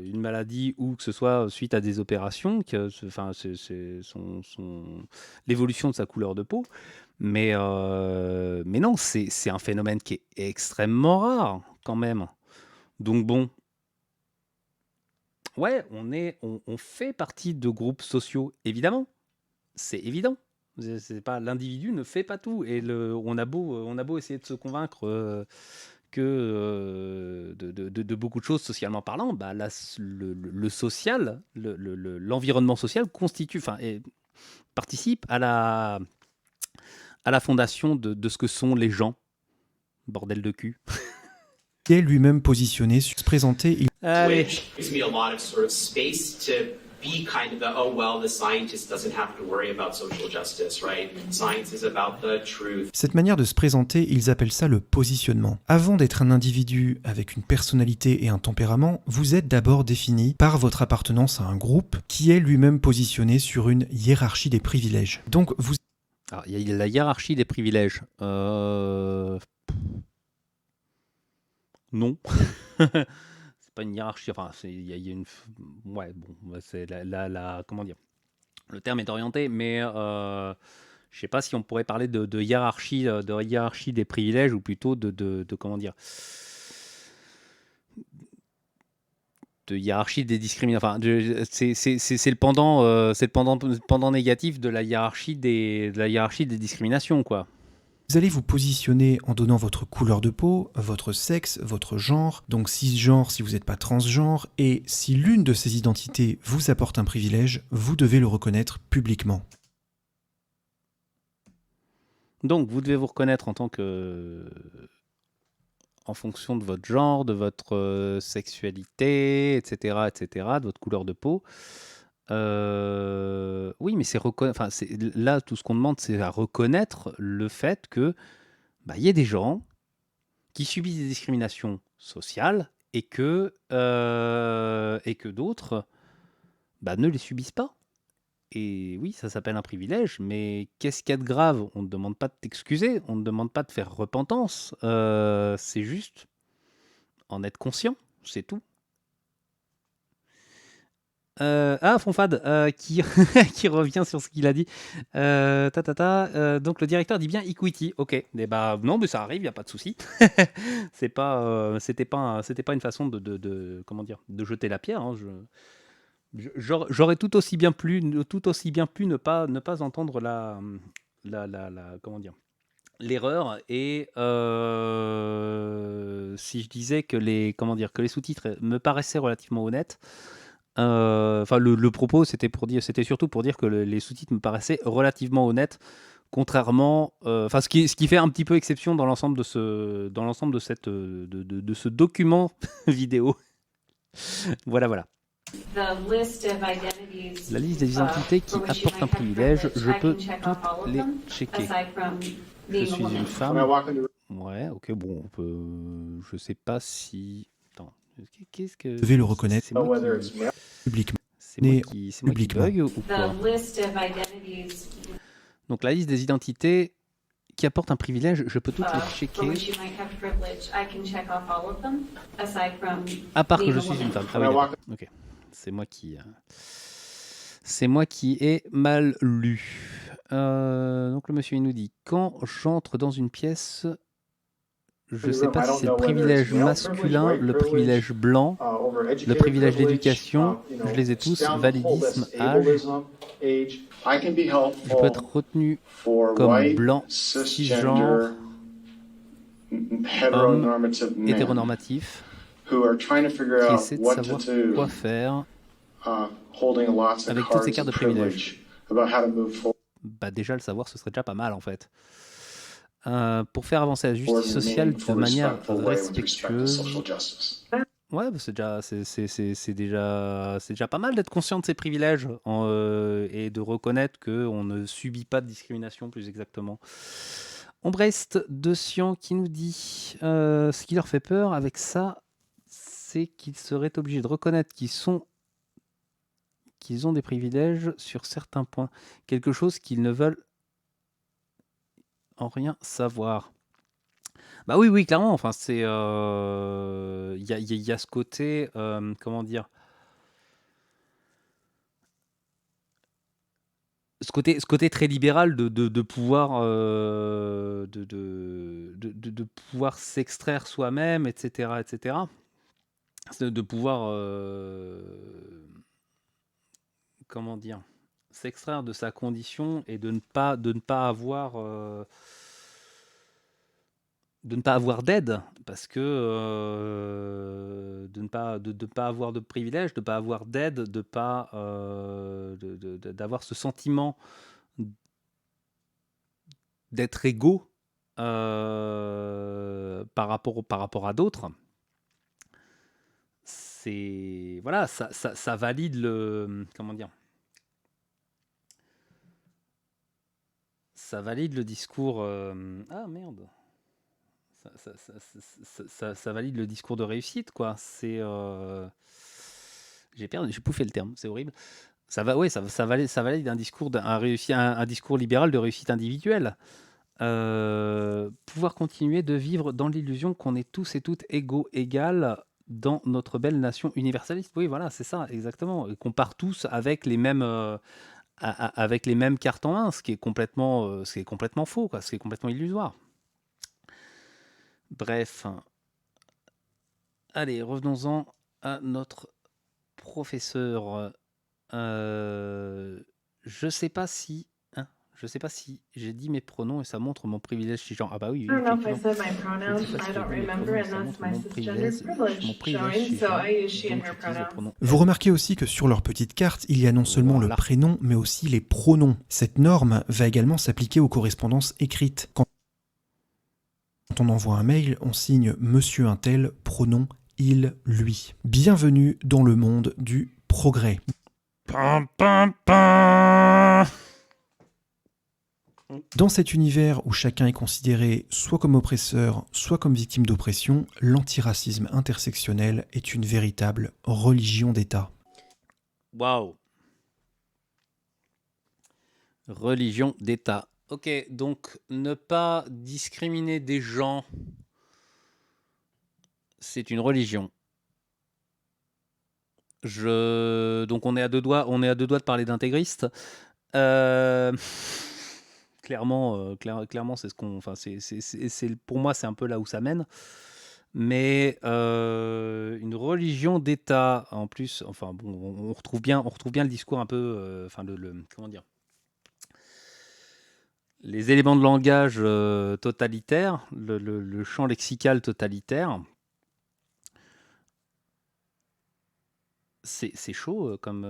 une maladie ou que ce soit suite à des opérations, enfin c'est l'évolution de sa couleur de peau. Mais non, c'est un phénomène qui est extrêmement rare quand même. Donc bon. Ouais, on fait partie de groupes sociaux, évidemment. C'est évident. C'est pas, l'individu ne fait pas tout. Et on a beau essayer de se convaincre que de beaucoup de choses socialement parlant, bah, le social, l'environnement social constitue, enfin, participe à la fondation de ce que sont les gens. Bordel de cul. Qui est lui-même positionné sur se présenter. Which gives me a lot of sort of space to be kind of the, oh, well, the scientist doesn't have to worry about social justice, right? Science is about the truth. Cette manière de se présenter, ils appellent ça le positionnement. Avant d'être un individu avec une personnalité et un tempérament, vous êtes d'abord défini par votre appartenance à un groupe qui est lui-même positionné sur une hiérarchie des privilèges. Donc vous... Alors, il y a la hiérarchie des privilèges. Non. C'est pas une hiérarchie, enfin il y a une, ouais, bon, c'est comment dire, le terme est orienté, mais je sais pas si on pourrait parler de hiérarchie des privilèges, ou plutôt de comment dire, de hiérarchie des discriminations. Enfin, c'est le pendant négatif de la hiérarchie des discriminations, quoi. Vous allez vous positionner en donnant votre couleur de peau, votre sexe, votre genre, donc cisgenre si vous n'êtes pas transgenre, et si l'une de ces identités vous apporte un privilège, vous devez le reconnaître publiquement. Donc, vous devez vous reconnaître en fonction de votre genre, de votre sexualité, etc., de votre couleur de peau. Oui, mais là, tout ce qu'on demande, c'est à reconnaître le fait que y ait des gens qui subissent des discriminations sociales et que d'autres ne les subissent pas. Et oui, ça s'appelle un privilège, mais qu'est-ce qu'il y a de grave? On ne demande pas de t'excuser, on ne demande pas de faire repentance, c'est juste en être conscient, c'est tout. Fonfad qui revient sur ce qu'il a dit. Donc le directeur dit bien equity. Ok. Non, mais ça arrive, y a pas de souci. C'était pas une façon comment dire, de jeter la pierre. Hein. J'aurais tout aussi bien pu ne pas entendre comment dire, l'erreur, et si je disais que les sous-titres me paraissaient relativement honnêtes. Enfin, le propos, c'était surtout pour dire que les sous-titres me paraissaient relativement honnêtes, contrairement, enfin, ce qui fait un petit peu exception dans l'ensemble de ce document vidéo. Voilà. La liste des identités qui apportent un privilège, je peux toutes les checker. Je suis une femme. Ouais, ok, bon, je sais pas si. Qu'est-ce que... Vous devez le reconnaître publiquement. C'est moi qui bug ou quoi? Donc la liste des identités qui apportent un privilège, je peux toutes les checker. À part que je suis une femme. Ah oui, d'accord. Ok. C'est moi qui ai mal lu. Donc le monsieur il nous dit, quand j'entre dans une pièce, je ne sais pas si c'est le privilège masculin, le privilège blanc, le privilège d'éducation, je les ai tous, validisme, âge. Je peux être retenu comme blanc, cisgenre, homme, hétéronormatif, qui essaie de savoir quoi faire avec toutes ces cartes de privilèges. Déjà, le savoir, ce serait déjà pas mal, en fait. Pour faire avancer la justice sociale de manière respectueuse. Ouais, c'est déjà pas mal d'être conscient de ses privilèges et de reconnaître qu'on ne subit pas de discrimination, plus exactement. Ombrest de Sian qui nous dit ce qui leur fait peur avec ça, c'est qu'ils seraient obligés de reconnaître qu'ils qu'ils ont des privilèges sur certains points, quelque chose qu'ils ne veulent en rien savoir. Bah oui, oui, clairement. Enfin, c'est, y a ce côté, comment dire, ce côté très libéral de pouvoir, de pouvoir s'extraire soi-même, etc., etc. De pouvoir, comment dire, s'extraire de sa condition et de ne pas avoir d'aide, parce que de ne pas avoir de privilèges, de ne pas avoir d'aide, de pas d'avoir ce sentiment d'être égaux par rapport à d'autres. C'est voilà, ça valide le, comment dire, ça valide le discours. Ah merde. Ça valide le discours de réussite, quoi. C'est j'ai pouffé le terme, c'est horrible. Ça valide un discours un discours libéral de réussite individuelle. Pouvoir continuer de vivre dans l'illusion qu'on est tous et toutes égaux, égales dans notre belle nation universaliste. Oui, voilà, c'est ça, exactement. Et qu'on part tous avec les mêmes cartes en main, ce qui est complètement faux, quoi, ce qui est complètement illusoire. Bref. Allez, revenons-en à notre professeur. Je sais pas si j'ai dit mes pronoms et ça montre mon privilège cisgenre. Ah bah oui, I don't know if I effectivement. said my Je pronouns. sais pas I si don't j'ai dit mes remember, pronoms, and ça that's montre my mon cisgender privilège privilege showing, so I use she and her donc j'utilise le pronouns. pronom. Vous remarquez aussi que sur leur petite carte, il y a non seulement le Voilà. prénom, mais aussi les pronoms. Cette norme va également s'appliquer aux correspondances écrites. Quand on envoie un mail, on signe Monsieur un tel, pronom il, lui. Bienvenue dans le monde du progrès. Dans cet univers où chacun est considéré soit comme oppresseur, soit comme victime d'oppression, l'antiracisme intersectionnel est une véritable religion d'État. Waouh. Religion d'État. Ok, donc ne pas discriminer des gens, c'est une religion. Donc on est à deux doigts de parler d'intégriste. Clairement, c'est ce qu'on, enfin c'est pour moi c'est un peu là où ça mène. Mais une religion d'État en plus, enfin bon, on retrouve bien le discours un peu, enfin comment dire, les éléments de langage totalitaires, le champ lexical totalitaire. C'est chaud comme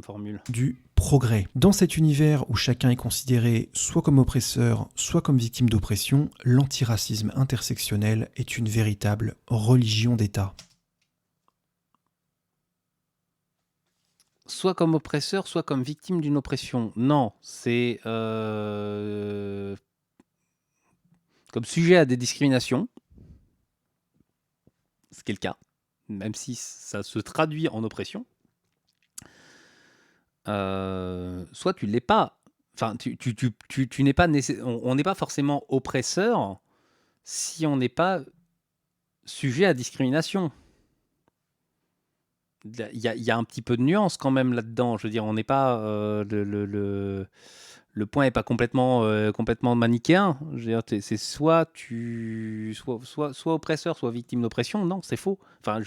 formule. Du progrès. Dans cet univers où chacun est considéré soit comme oppresseur, soit comme victime d'oppression, l'antiracisme intersectionnel est une véritable religion d'État. Soit comme oppresseur, soit comme victime d'une oppression. Non, c'est comme sujet à des discriminations, ce qui est le cas, même si ça se traduit en oppression. Soit tu l'es pas. Enfin, tu n'es pas on n'est pas forcément oppresseur si on n'est pas sujet à discrimination. Il y a un petit peu de nuance quand même là-dedans. Je veux dire, on n'est pas le point n'est pas complètement manichéen. Je veux dire, c'est soit oppresseur, soit victime d'oppression. Non, c'est faux. Enfin,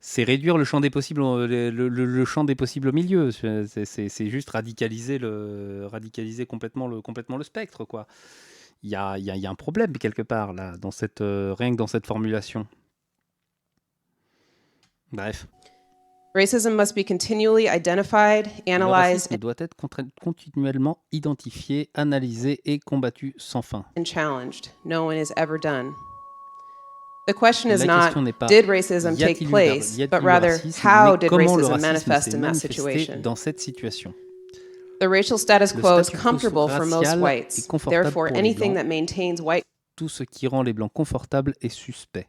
c'est réduire le champ des possibles, le champ des possibles au milieu. C'est juste radicaliser complètement le spectre, quoi. Il y a un problème quelque part là, rien que dans cette formulation. Bref. Racism must be continually identified, analyzed. Le racisme doit être continuellement identifié, analysé et combattu sans fin. And challenged. No one is ever done. The question is La not, question n'est pas did racism take place, but rather, how did racism manifest in that situation? Dans cette situation. The racial status Le quo is statu quo comfortable for most racial whites. est confortable Therefore, pour les anything Blancs. that maintains white Tout ce qui rend les blancs confortables est suspect.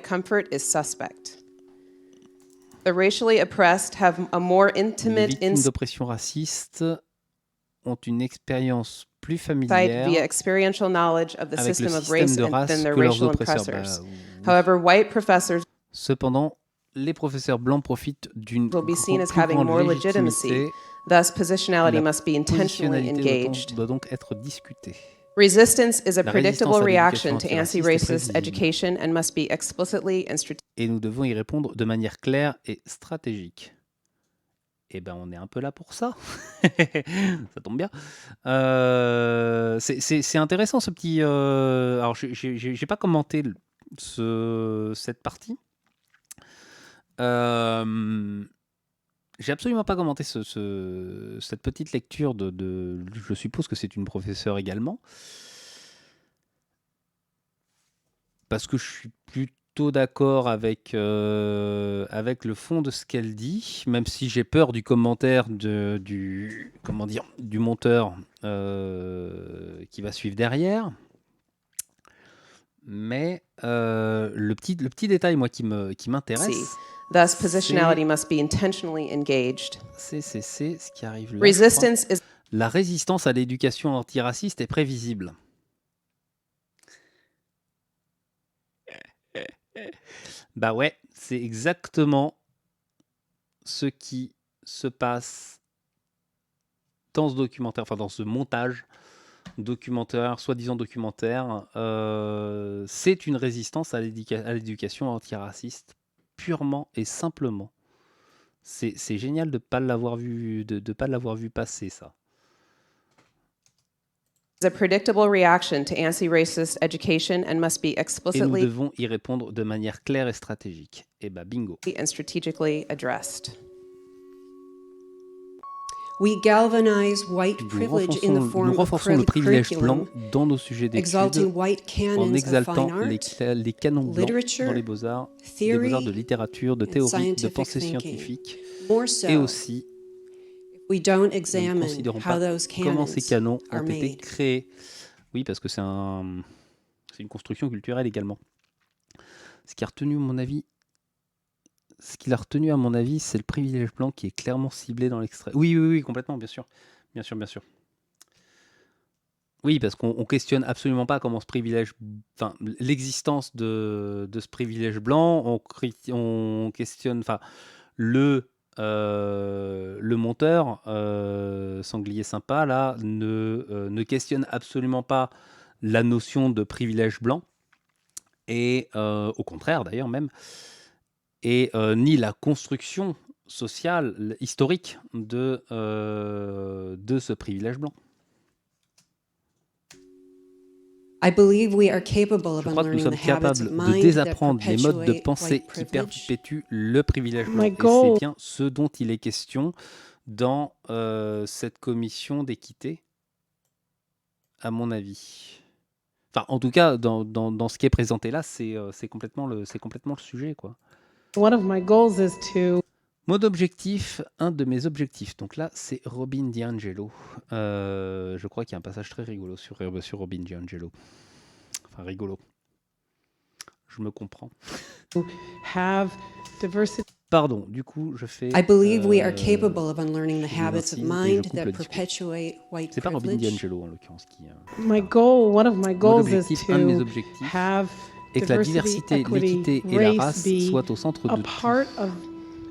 comfort is suspect. The racially oppressed have a more Les intimate victimes insight d'oppression raciste ont une expérience plus via familière experiential knowledge of the avec le system of système race de race than their que leurs racial oppresseurs. oppressors. Oui. However, white professors Cependant, les professeurs blancs profitent d'une will be seen as plus having grande more legitimacy. légitimité. Thus, positionality La must be intentionally positionnalité engaged. doit donc être discutée. Resistance is a La predictable résistance à reaction l'éducation to antiraciste est anti-racist prévisible. education and must be explicitly and Et nous devons y répondre de manière claire et stratégique. Eh ben, on est un peu là pour ça. Ça tombe bien. C'est intéressant ce petit. Alors, j'ai pas commenté cette partie. J'ai absolument pas commenté cette petite lecture de. Je suppose que c'est une professeure également. Parce que je suis plutôt d'accord avec le fond de ce qu'elle dit, même si j'ai peur du commentaire du monteur qui va suivre derrière. Mais le petit détail, moi, qui m'intéresse, Thus, positionality must be intentionally engaged. c'est ce qui arrive là. Resistance is La résistance à l'éducation antiraciste est prévisible. Bah ouais, c'est exactement ce qui se passe dans ce documentaire, enfin dans ce montage documentaire, soi-disant documentaire. C'est une résistance à l'éducation antiraciste, purement et simplement. C'est génial de pas l'avoir vu, de pas l'avoir vu passer, ça. a predictable reaction to anti-racist education and must be Et nous explicitly devons y répondre de manière claire et stratégique. Et bah bingo. and strategically addressed. We galvanize white privilege in the form Nous of renforçons le privilège blanc curriculum, dans nos sujets d'études exalting white en canons of exaltant fine art, les canons blancs literature, dans les beaux-arts, theory, de littérature, de and théorie, de scientific pensée thinking. scientifique. More Et so, aussi, if we don't nous ne examine considérons how pas those comment ces canons canons ont are été made. créés. Oui, parce que c'est une construction culturelle également. Ce qui a retenu, à mon avis, c'est le privilège blanc qui est clairement ciblé dans l'extrait. Oui, complètement, bien sûr. Bien sûr. Oui, parce qu'on questionne absolument pas comment ce privilège, enfin, l'existence de ce privilège blanc, on questionne, enfin, le monteur, Sanglier Sympa, là, ne questionne absolument pas la notion de privilège blanc, et au contraire d'ailleurs même, et ni la construction sociale, historique de ce privilège blanc. I believe we are capable of Je crois que nous unlearning sommes the habits capables of de mind that désapprendre les modes de perpetuate pensée white qui privilege. perpétuent le privilège blanc. My Et goal- c'est bien ce dont il est question dans cette commission d'équité, à mon avis. Enfin, en tout cas, dans ce qui est présenté là, c'est complètement le sujet, quoi. One of my goals is to Mode objectif, un de mes objectifs. Donc là, c'est Robin DiAngelo. Je crois qu'il y a un passage très rigolo sur Robin DiAngelo. Enfin, rigolo. Je me comprends. have diversity. Pardon, du coup, je fais... I believe we are capable of unlearning the je habits of m'incline et je mind coupe le that discours. perpetuate white C'est pas Robin privilege. DiAngelo, en l'occurrence, qui... One of my Mon goals is objectif, un de mes to objectifs, have est que la diversity, diversité, equity, l'équité et la race race be soient au centre a de tout. part of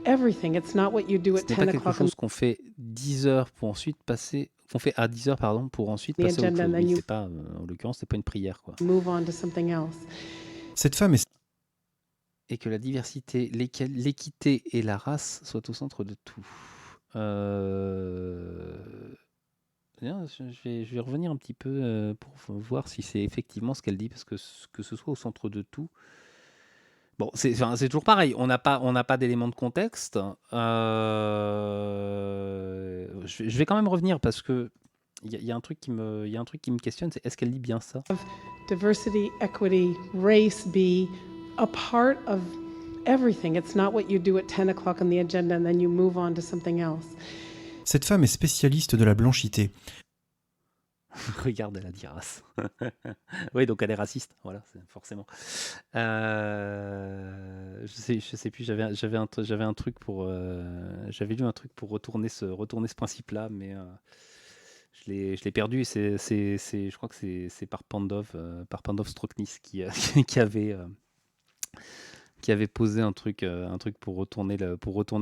everything. It's not what you do Ce at n'est 10 pas quelque o'clock chose qu'on fait 10 heures pour ensuite passer... Qu'on fait à 10 heures, pardon, pour ensuite The passer à autre agenda, chose. and then Oui, you- c'est pas, en l'occurrence, c'est pas une prière, quoi. and move on to something else. Cette femme est Et que la diversité, l'équité et la race soient au centre de tout. Bien, je vais revenir un petit peu pour voir si c'est effectivement ce qu'elle dit, parce que ce soit au centre de tout. Bon, c'est toujours pareil. On n'a pas d'éléments de contexte. Je vais quand même revenir parce que il y a un truc qui me questionne. C'est est-ce qu'elle dit bien ça? Diversity, equity, race be a part of everything. It's not what you do at 10 o'clock on the agenda and then you move on to something else. Cette femme est spécialiste de la blanchité. Regarde, elle a dit race. Oui, donc elle est raciste, voilà, forcément. Je sais plus, j'avais un truc pour, j'avais lu un truc pour retourner ce principe-là, mais je l'ai perdu. Je crois que c'est par Pandov Stroknis qui avait posé un truc pour retourner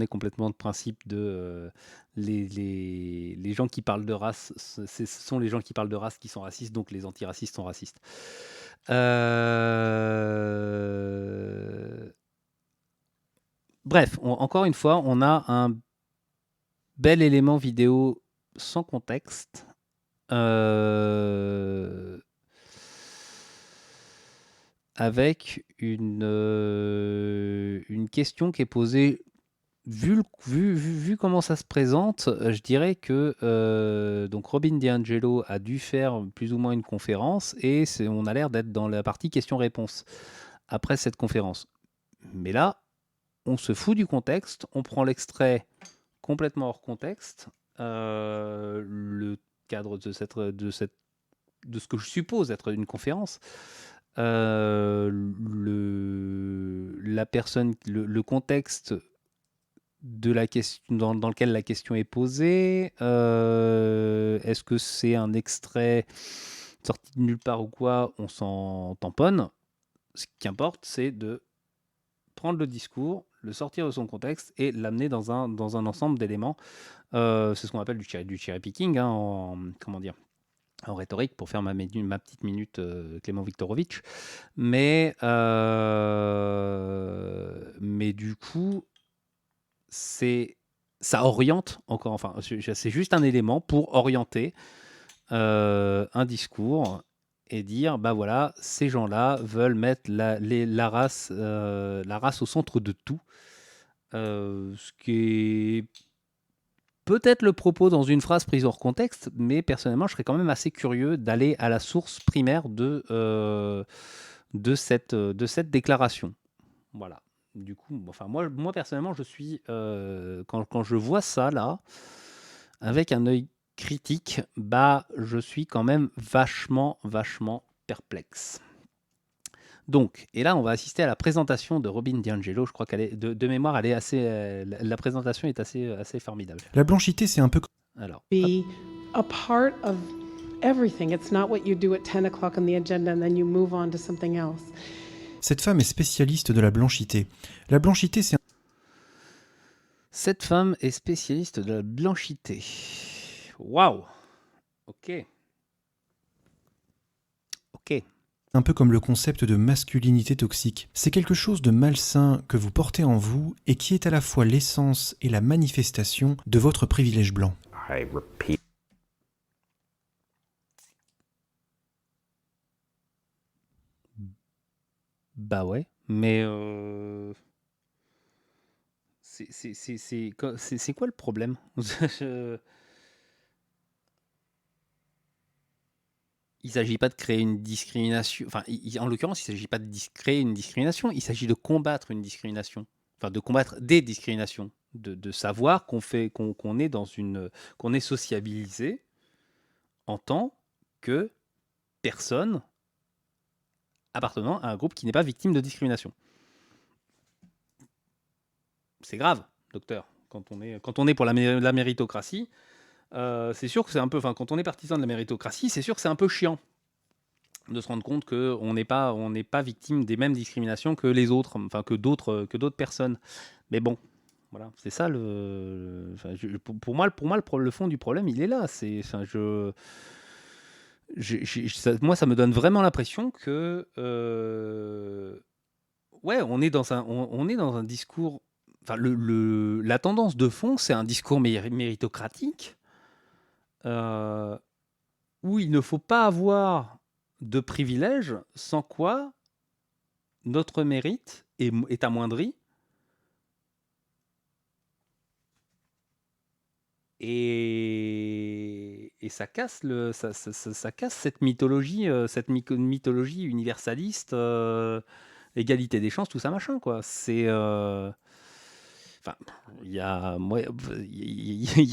complètement le principe de les gens qui parlent de race, ce sont les gens qui parlent de race qui sont racistes, donc les antiracistes sont racistes. Bref, encore une fois, on a un bel élément vidéo sans contexte. Avec une question qui est posée, vu comment ça se présente, je dirais que donc Robin DiAngelo a dû faire plus ou moins une conférence et on a l'air d'être dans la partie questions-réponses après cette conférence. Mais là, on se fout du contexte, on prend l'extrait complètement hors contexte, le cadre de ce que je suppose être une conférence. La personne, le contexte de la question dans lequel la question est posée, est-ce que c'est un extrait sorti de nulle part ou quoi, on s'en tamponne. Ce qui importe, c'est de prendre le discours, le sortir de son contexte et l'amener dans un ensemble d'éléments. C'est ce qu'on appelle du cherry picking, hein, comment dire, en rhétorique, pour faire ma petite minute Clément Viktorovitch. Mais du coup, ça oriente encore. Enfin, c'est juste un élément pour orienter un discours et dire, bah voilà, ces gens-là veulent mettre la race au centre de tout. Ce qui est peut-être le propos dans une phrase prise hors contexte, mais personnellement, je serais quand même assez curieux d'aller à la source primaire de cette déclaration. Voilà. Du coup, enfin, moi personnellement, je suis quand je vois ça là, avec un œil critique, bah, je suis quand même vachement perplexe. Donc, et là, on va assister à la présentation de Robin DiAngelo. Je crois qu'elle est de mémoire, elle est assez. La présentation est assez formidable. La blanchité, c'est un peu. Alors. Be a part of everything. It's not what you do at 10 o'clock on the agenda and then you move on to something else. Cette femme est spécialiste de la blanchité. La blanchité, c'est. Cette femme est spécialiste de la blanchité. Waouh. Ok. Un peu comme le concept de masculinité toxique. C'est quelque chose de malsain que vous portez en vous et qui est à la fois l'essence et la manifestation de votre privilège blanc. I repeat. Bah ouais, mais c'est quoi le problème? Il ne s'agit pas de créer une discrimination. Enfin, en l'occurrence, il ne s'agit pas de créer une discrimination. Il s'agit de combattre une discrimination. Enfin, de combattre des discriminations. De savoir qu'on est qu'on est sociabilisé en tant que personne appartenant à un groupe qui n'est pas victime de discrimination. C'est grave, docteur. Quand on est pour la méritocratie, c'est sûr que c'est un peu, enfin, quand on est partisan de la méritocratie, c'est sûr que c'est un peu chiant de se rendre compte qu'on n'est pas victime des mêmes discriminations que les autres, enfin que d'autres personnes. Mais bon, voilà, c'est ça pour moi, le fond du problème, il est là. Moi, ça me donne vraiment l'impression que, ouais, on est dans un discours. Enfin, la tendance de fond, c'est un discours méritocratique. Où il ne faut pas avoir de privilèges, sans quoi notre mérite est amoindri. Et ça casse ça casse cette mythologie universaliste, égalité des chances, tout ça machin quoi. C'est enfin, il y a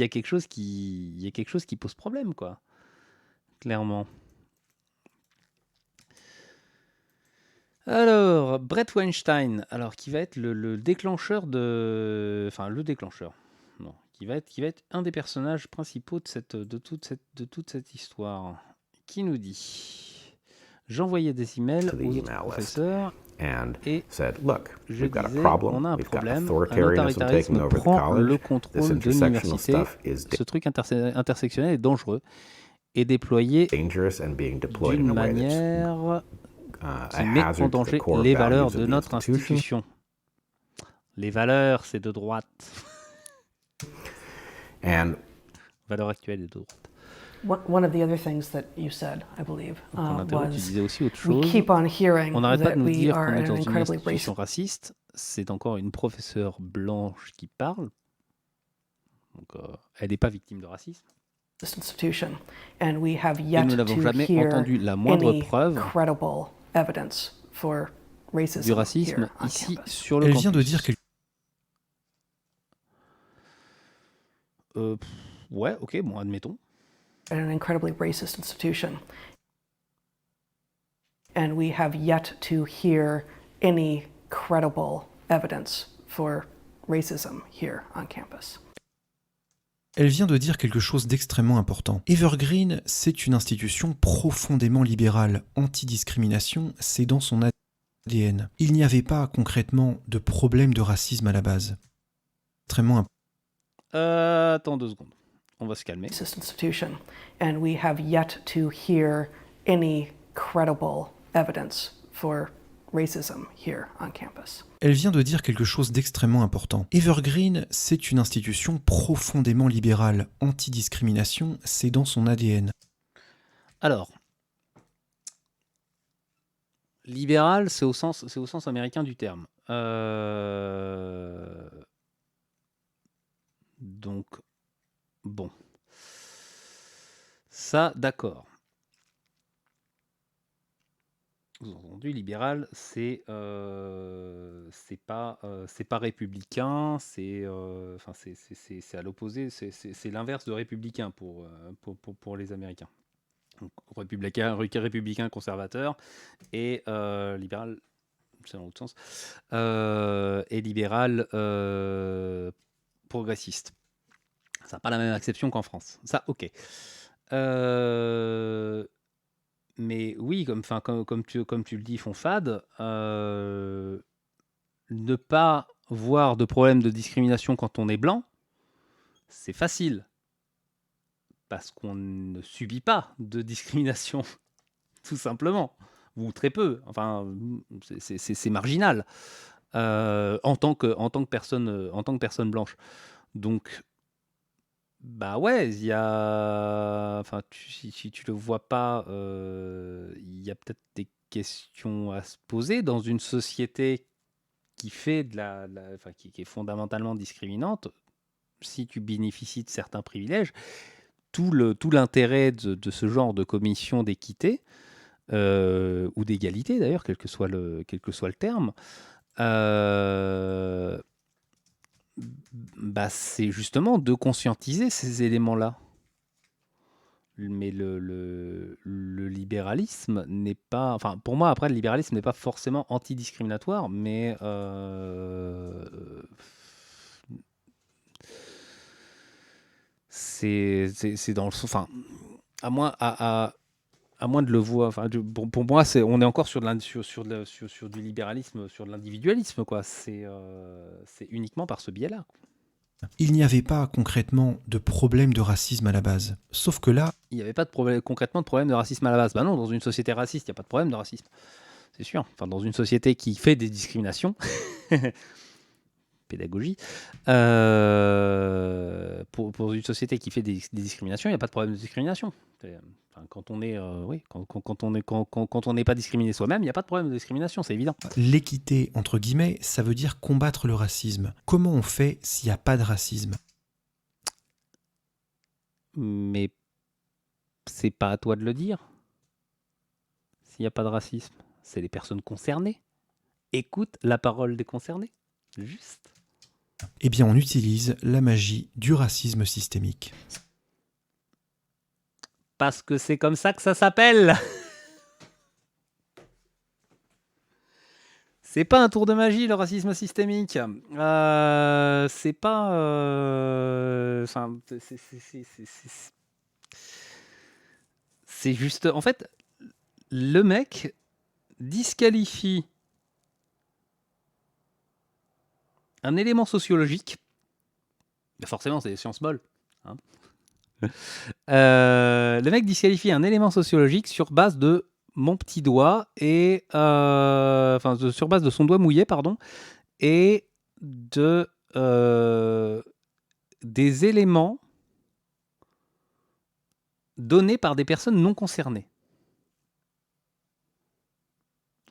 quelque chose qui pose problème quoi. clairement. Alors, Brett Weinstein, alors qui va être le déclencheur de... Enfin, le déclencheur. Non, qui va être un des personnages principaux de toute cette histoire. Qui nous dit: j'envoyais des emails aux autres professeurs et je disais, on a un problème, un autoritarisme prend le contrôle de l'université, ce truc intersectionnel est dangereux et déployé d'une manière qui met en danger les valeurs de notre institution. Les valeurs, c'est de droite. Valeurs actuelles et de droite. One of the other things that you said, I believe, was tu disais aussi autre chose. We keep on hearing on n'arrête pas that de nous we dire qu'on are est in dans an une incredibly institution raciste. C'est encore une professeure blanche qui parle. Donc, elle n'est pas victime de racisme. Institution, and we have Et yet nous n'avons to jamais hear entendu la moindre any preuve credible evidence for racism du racisme here on ici campus. sur le Elle campus. vient de dire quelque ouais, ok, bon, admettons. In an incredibly racist institution, and we have yet to hear any credible evidence for racism here on campus. Elle vient de dire quelque chose d'extrêmement important. Evergreen, c'est une institution profondément libérale, anti-discrimination, c'est dans son ADN. Il n'y avait pas concrètement de problème de racisme à la base. Extrêmement important. Attends 2 secondes. On va se calmer. Racist institution, and we have yet to hear any credible evidence for racism here on campus. Elle vient de dire quelque chose d'extrêmement important. Evergreen, c'est une institution profondément libérale, anti-discrimination, c'est dans son ADN. Alors, libéral, c'est au sens américain du terme. Donc, bon. Ça, d'accord. Vous avez entendu, libéral, c'est pas républicain, c'est à l'opposé, c'est l'inverse de républicain pour les Américains. Donc, républicain conservateur et libéral, c'est dans l'autre sens, et libéral progressiste. Ça n'a pas la même acception qu'en France. Ça, ok. Mais oui, comme tu le dis, Fonfade, ne pas voir de problème de discrimination quand on est blanc, c'est facile. Parce qu'on ne subit pas de discrimination, tout simplement. Ou très peu. Enfin, c'est marginal. En tant que personne blanche. Donc, bah ouais, il y a... Enfin, si tu le vois pas, il y a peut-être des questions à se poser dans une société qui fait qui est fondamentalement discriminante. Si tu bénéficies de certains privilèges, tout l'intérêt de ce genre de commission d'équité, ou d'égalité d'ailleurs, quel que soit le terme, bah, c'est justement de conscientiser ces éléments-là. Mais le libéralisme n'est pas... Enfin, pour moi, après, le libéralisme n'est pas forcément antidiscriminatoire, mais... c'est dans le... Enfin, à moins de le voir... Enfin, pour moi, on est encore sur du libéralisme, sur de l'individualisme, quoi. C'est uniquement par ce biais-là. Il n'y avait pas concrètement de problème de racisme à la base. Sauf que là... Il n'y avait pas concrètement de problème de racisme à la base. Bah non, dans une société raciste, il n'y a pas de problème de racisme. C'est sûr. Enfin, dans une société qui fait des discriminations... pédagogie. Pour une société qui fait des discriminations, il n'y a pas de problème de discrimination. Enfin, quand on est, quand on n'est pas discriminé soi-même, il n'y a pas de problème de discrimination, c'est évident. L'équité, entre guillemets, ça veut dire combattre le racisme. Comment on fait s'il n'y a pas de racisme ? Mais c'est pas à toi de le dire. S'il n'y a pas de racisme, c'est les personnes concernées. Écoute la parole des concernés. Juste. Eh bien, on utilise la magie du racisme systémique. Parce que c'est comme ça que ça s'appelle. C'est pas un tour de magie, le racisme systémique. C'est pas... Enfin, c'est juste... En fait, le mec disqualifie un élément sociologique. Forcément, c'est des sciences molles. Hein. Le mec disqualifie un élément sociologique sur base de mon petit doigt et sur base de son doigt mouillé, pardon, et de des éléments donnés par des personnes non concernées.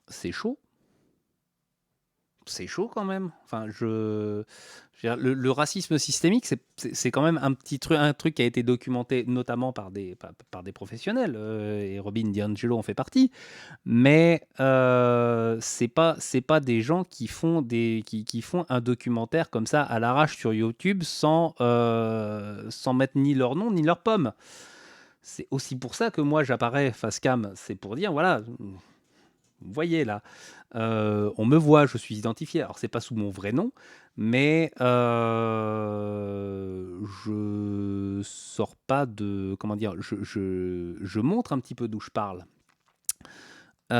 C'est chaud. C'est chaud quand même. Enfin, le racisme systémique, c'est quand même un truc qui a été documenté notamment par des professionnels, et Robin DiAngelo en fait partie. Mais c'est pas des gens qui font qui font un documentaire comme ça à l'arrache sur YouTube sans mettre ni leur nom ni leur pomme. C'est aussi pour ça que moi j'apparais face cam. C'est pour dire voilà. Vous voyez là, on me voit, je suis identifié. Alors c'est pas sous mon vrai nom, mais je sors pas de, comment dire, je montre un petit peu d'où je parle. Là,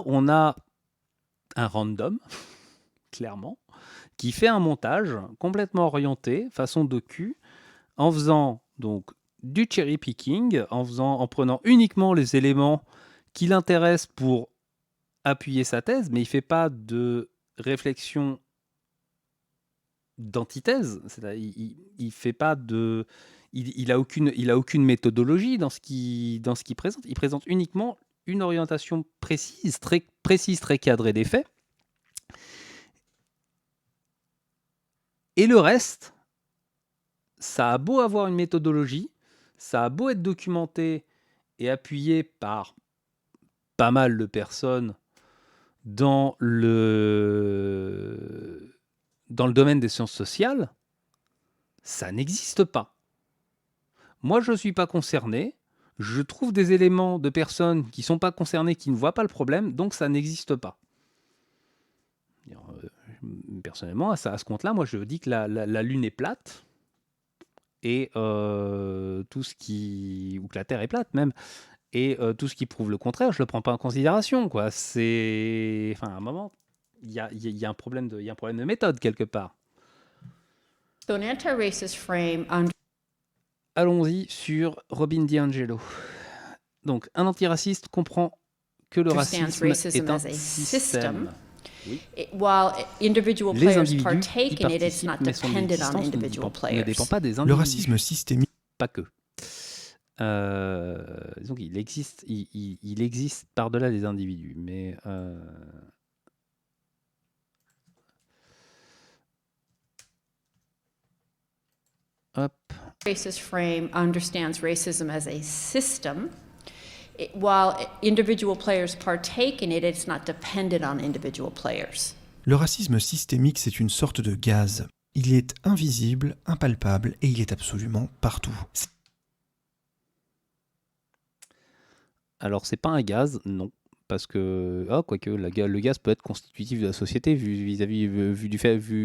on a un random, clairement, qui fait un montage complètement orienté, façon docu, en faisant donc du cherry picking, en prenant uniquement les éléments qui l'intéressent pour appuyer sa thèse, mais il fait pas de réflexion d'antithèse. Il fait pas de, il a aucune méthodologie dans ce qu'il présente. Il présente uniquement une orientation précise, très cadrée des faits. Et le reste, ça a beau avoir une méthodologie, ça a beau être documenté et appuyé par pas mal de personnes dans le domaine des sciences sociales, ça n'existe pas. Moi, je ne suis pas concerné. Je trouve des éléments de personnes qui ne sont pas concernées, qui ne voient pas le problème, donc ça n'existe pas. Personnellement, à ce compte-là, moi, je dis que la Lune est plate. Et tout ce qui... ou que la Terre est plate même, et tout ce qui prouve le contraire, je le prends pas en considération, quoi. C'est... Enfin, à un moment, il y a un problème de méthode, quelque part. So an anti-racist frame Allons-y sur Robin DiAngelo. Donc, un antiraciste comprend que le racisme est un système. Oui. While individual players partake in it, it's not dependent on individual players. Ne dépend pas des individus. Le racisme systémique. Pas que. Donc il existe par-delà des individus, mais hop. Racist frame understands racism as a system. While individual players partake in it, it's not dependent on individual players. Le racisme systémique, c'est une sorte de gaz. Il est invisible, impalpable et il est absolument partout. Alors c'est pas un gaz, non, parce que quoique le gaz peut être constitutif de la société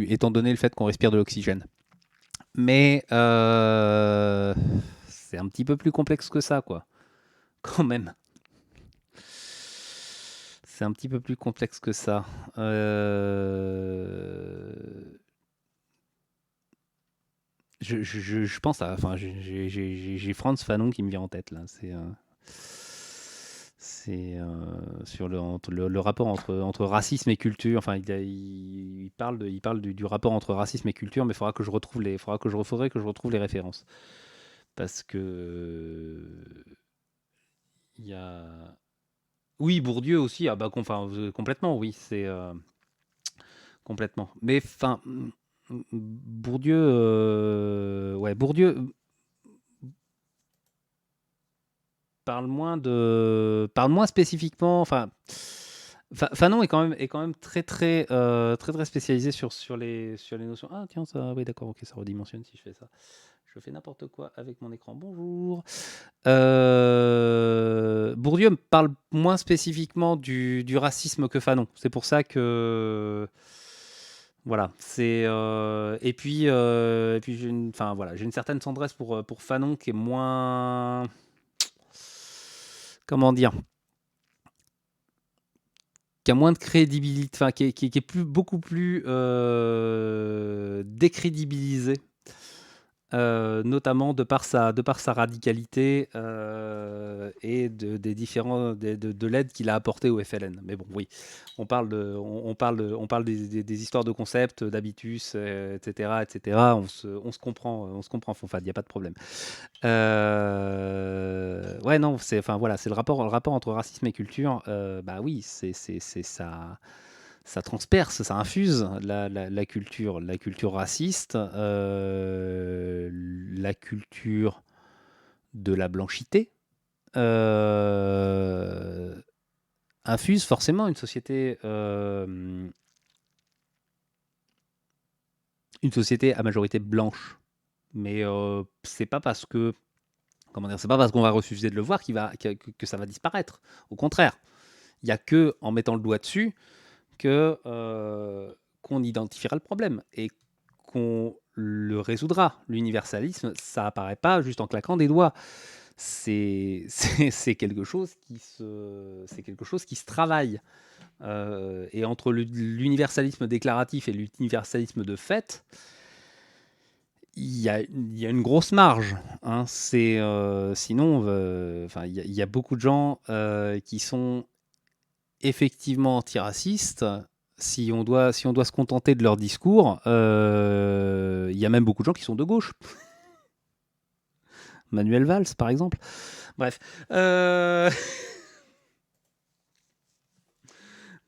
étant donné le fait qu'on respire de l'oxygène. Mais c'est un petit peu plus complexe que ça, quoi. Quand même. C'est un petit peu plus complexe que ça. Je pense à... Enfin, j'ai Frantz Fanon qui me vient en tête, là. C'est sur le rapport entre racisme et culture. Enfin, il parle du rapport entre racisme et culture, mais il faudrait que je retrouve les références. Parce que... Il y a... Oui, Bourdieu aussi. Ah bah, complètement, oui. C'est... complètement. Mais, enfin... Bourdieu... ouais, Bourdieu... parle moins spécifiquement... Enfin... Fanon est quand même très spécialisé sur les notions. Ah tiens, ça, oui d'accord, ok, ça redimensionne si je fais ça. Je fais n'importe quoi avec mon écran. Bonjour. Bourdieu me parle moins spécifiquement du racisme que Fanon. C'est pour ça que voilà. Et puis j'ai une certaine tendresse pour Fanon qui est moins, comment dire, qui a moins de crédibilité, enfin qui est beaucoup plus décrédibilisé, notamment de par sa radicalité et de l'aide qu'il a apportée au FLN. Mais bon, oui, on parle des histoires de concepts, d'habitus, etc. On se comprend, Fonfad, il n'y a pas de problème. Ouais, non, c'est le rapport entre racisme et culture. Bah oui, c'est ça transperce, ça infuse la culture raciste, la culture de la blanchité, infuse forcément une société à majorité blanche. Mais c'est pas parce que, c'est pas parce qu'on va refuser de le voir que ça va disparaître. Au contraire, il n'y a que en mettant le doigt dessus qu'on identifiera le problème et qu'on le résoudra. L'universalisme, ça apparaît pas juste en claquant des doigts. C'est quelque chose qui se travaille. Et entre l'universalisme déclaratif et l'universalisme de fait, il y a une grosse marge. Hein. Sinon, il y a beaucoup de gens qui sont effectivement antiracistes. Si on doit se contenter de leur discours, il y a même beaucoup de gens qui sont de gauche. Manuel Valls, par exemple. Bref.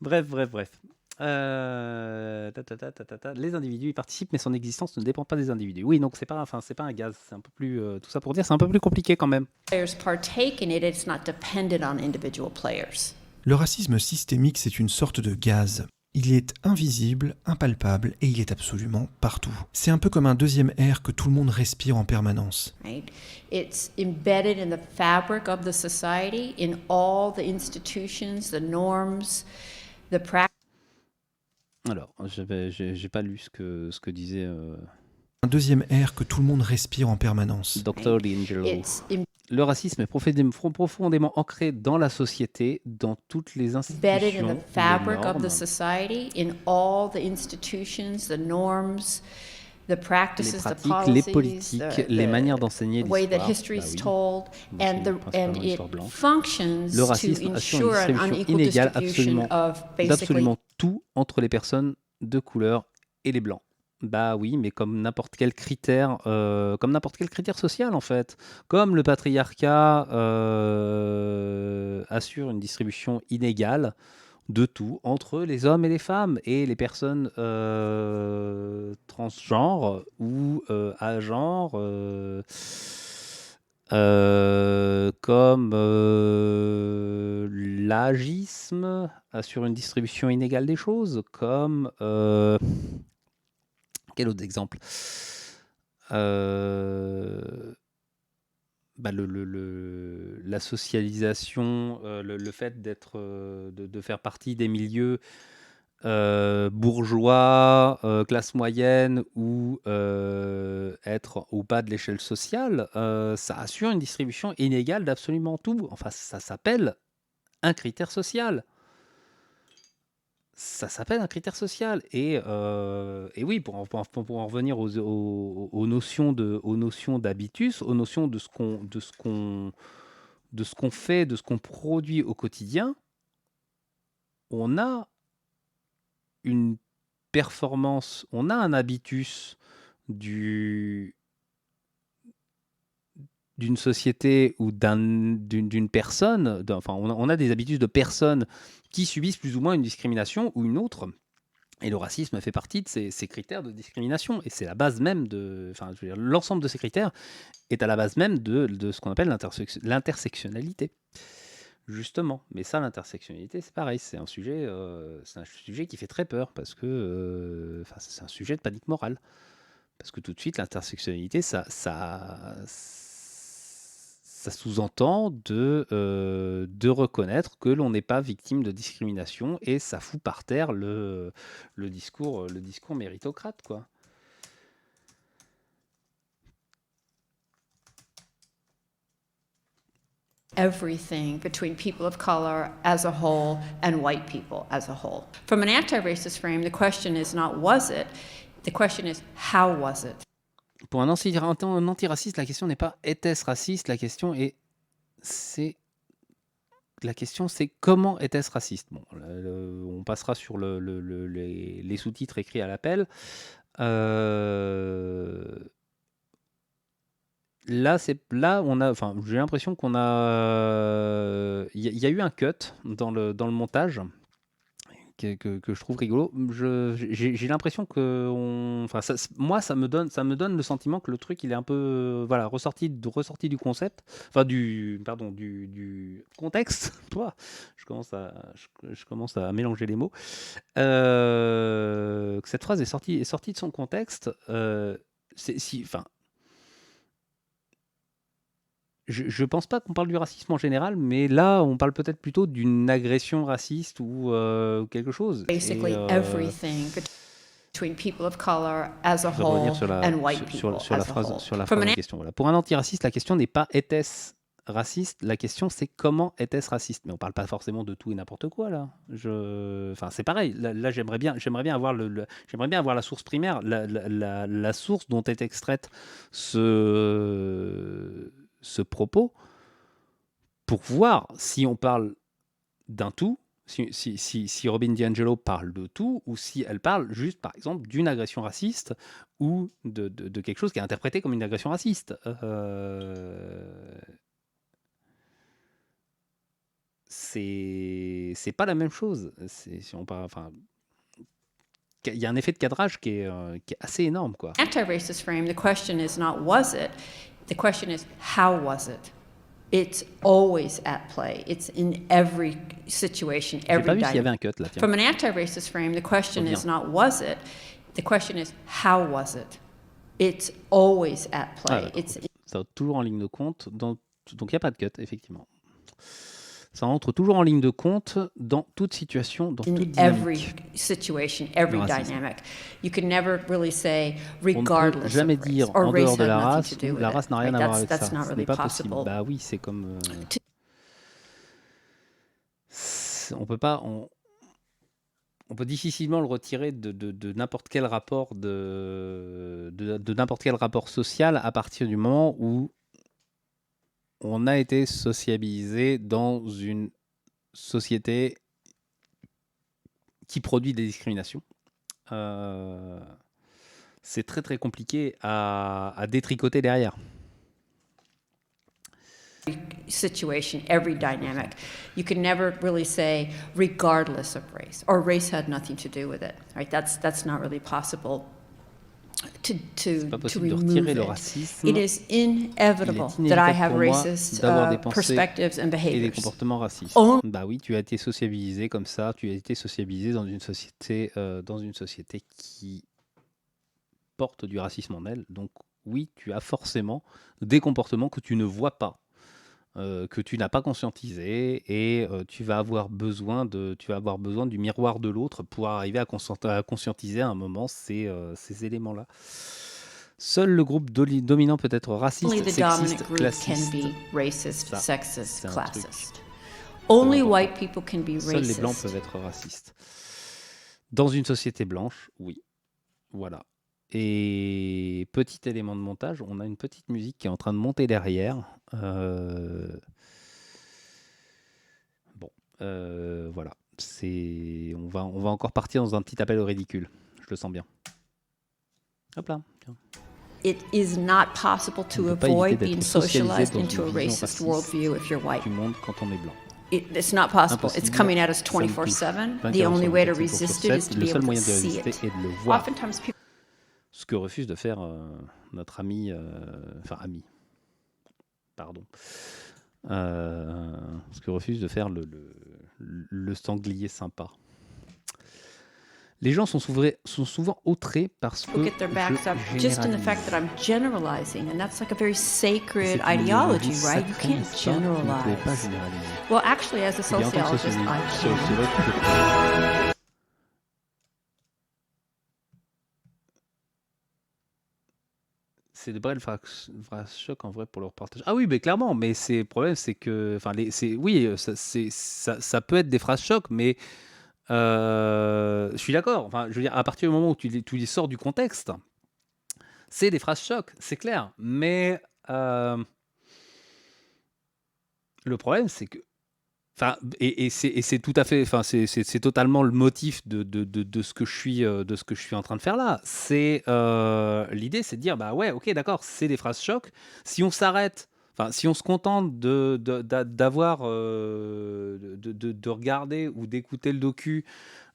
Bref. Les individus y participent, mais son existence ne dépend pas des individus. Oui, donc c'est pas un gaz. C'est un peu plus tout ça pour dire, c'est un peu plus compliqué quand même. Players partake in it, it's not dependent on individual players. Le racisme systémique, c'est une sorte de gaz. Il est invisible, impalpable et il est absolument partout. C'est un peu comme un deuxième air que tout le monde respire en permanence. Right? It's embedded in the fabric of the society, in all the institutions, the norms, the practices. Alors, j'ai pas lu ce que disait un deuxième air que tout le monde respire en permanence. Dr. D'Angelo. Le racisme est profondément ancré dans la société, dans toutes les institutions. Embedded in the fabric of the society, in all the institutions, the norms, the practices, les pratiques, the policies, les politiques, les manières d'enseigner way that l'histoire. history is told, and it functions le racisme to assure ensure une an distribution unequal inégale distribution of d'absolument tout entre les personnes de couleur et les blancs. Bah oui, mais comme n'importe quel critère social en fait. Comme le patriarcat assure une distribution inégale de tout entre les hommes et les femmes et les personnes transgenres ou agenres, comme l'agisme assure une distribution inégale des choses, comme quel autre exemple? La socialisation, le fait de faire partie des milieux bourgeois, classe moyenne ou être au bas de l'échelle sociale, ça assure une distribution inégale d'absolument tout. Enfin, ça s'appelle un critère social. Ça s'appelle un critère social. Et oui, pour en revenir aux notions d'habitus, aux notions de ce qu'on fait, de ce qu'on produit au quotidien, on a une performance, on a un habitus d'une société ou d'une personne, on a des habitus de personnes qui subissent plus ou moins une discrimination ou une autre. Et le racisme fait partie de ces critères de discrimination. Et c'est la base même l'ensemble de ces critères est à la base même de ce qu'on appelle l'intersectionnalité. justement. Mais ça, l'intersectionnalité, c'est pareil. C'est un sujet qui fait très peur parce que c'est un sujet de panique morale. Parce que tout de suite, l'intersectionnalité, ça sous-entend de reconnaître que l'on n'est pas victime de discrimination et ça fout par terre le discours méritocrate, quoi. Everything between people of color as a whole and white people as a whole. From an anti-racist frame, the question is not was it, the question is how was it? Pour un antiraciste, la question n'est pas était-ce raciste, la question c'est comment était-ce raciste. Bon, on passera sur les sous-titres écrits à l'appel. Là, j'ai l'impression qu'on a, il y a eu un cut dans le montage que je trouve rigolo. J'ai l'impression que moi, ça me donne le sentiment que le truc, il est un peu, ressorti du concept, du contexte. Je commence à mélanger les mots. Que cette phrase est sortie de son contexte. Je pense pas qu'on parle du racisme en général, mais là, on parle peut-être plutôt d'une agression raciste ou quelque chose. Basically everything between people of color as a whole and white people sur la as a phrase, whole. sur la phrase en question. Voilà. Pour un antiraciste, la question n'est pas était-ce raciste, la question c'est comment était-ce raciste. Mais on parle pas forcément de tout et n'importe quoi là. C'est pareil. Là, j'aimerais bien avoir la source primaire, la source dont est extraite ce propos, pour voir si on parle d'un tout, si Robin DiAngelo parle de tout, ou si elle parle juste, par exemple, d'une agression raciste, ou de quelque chose qui est interprété comme une agression raciste. C'est pas la même chose. Si on parle, il y a un effet de cadrage qui est assez énorme, quoi. Anti-racist frame, the question is not was it, the question is how was it? It's always at play. It's in every situation, every J'ai pas vu s'il y avait un cut là. Tiens. From an anti-racist frame, the question is not was it, the question is how was it? It's always at play. Ça entre toujours en ligne de compte, donc il n'y a pas de cut, effectivement. Ça entre toujours en ligne de compte dans toute situation, dans toute dynamique. Every situation, every dynamic. You can never really say regardless. On ne peut jamais dire en dehors de la race n'a rien à voir avec ça. That's not really pas possible. Possible. Bah oui, c'est comme. On peut pas. On peut difficilement le retirer de n'importe quel rapport de n'importe quel rapport social à partir du moment où on a été sociabilisé dans une société qui produit des discriminations. C'est très très compliqué à détricoter derrière. Situation, every dynamic. You can never really say regardless of race, or race had nothing to do with it. Right? That's not really possible. To remove le it. Racisme. It is inevitable that I have racist perspectives and behaviors. Et des comportements racistes. Bah oui, tu as été sociabilisé comme ça, tu as été sociabilisé dans une société qui porte du racisme en elle. Donc oui, tu as forcément des comportements que tu ne vois pas, que tu n'as pas conscientisé, et tu vas avoir besoin du miroir de l'autre pour arriver à conscientiser à un moment ces éléments-là. Seul le groupe dominant peut être raciste, sexiste, classiste. Sexist, classist. Only white people can be racist. Seuls les blancs peuvent être racistes. Dans une société blanche, oui. Voilà. Et petit élément de montage, on a une petite musique qui est en train de monter derrière. Voilà. On va encore partir dans un petit appel au ridicule. Je le sens bien. Hop là. Tiens. It is not possible to avoid being socialized into a racist worldview if you're white. Du monde quand on est blanc. It's not possible. It's coming at us 24/7. The only way to resist it is to be able to see it. Oftentimes people. Ce que refuse de faire notre ami, Ce que refuse de faire le sanglier sympa. Les gens sont souvent outrés parce que Get their backs up just in the fact that I'm generalizing, and that's like a very sacred ideology, right? You can't generalize. Well, actually, as a sociologist, I can. C'est de vraies phrases choc en vrai pour le reportage. Ah oui, mais clairement, mais le problème, c'est que, enfin, oui, ça peut être des phrases choc, mais je suis d'accord. Enfin, je veux dire, à partir du moment où tu les sors du contexte, c'est des phrases choc, c'est clair. Mais le problème, c'est que, enfin, et c'est tout à fait, enfin, c'est totalement le motif de ce que je suis en train de faire là. C'est l'idée, c'est de dire, bah ouais, ok, d'accord, c'est des phrases choc. Si on s'arrête, enfin, si on se contente d'avoir, de regarder ou d'écouter le docu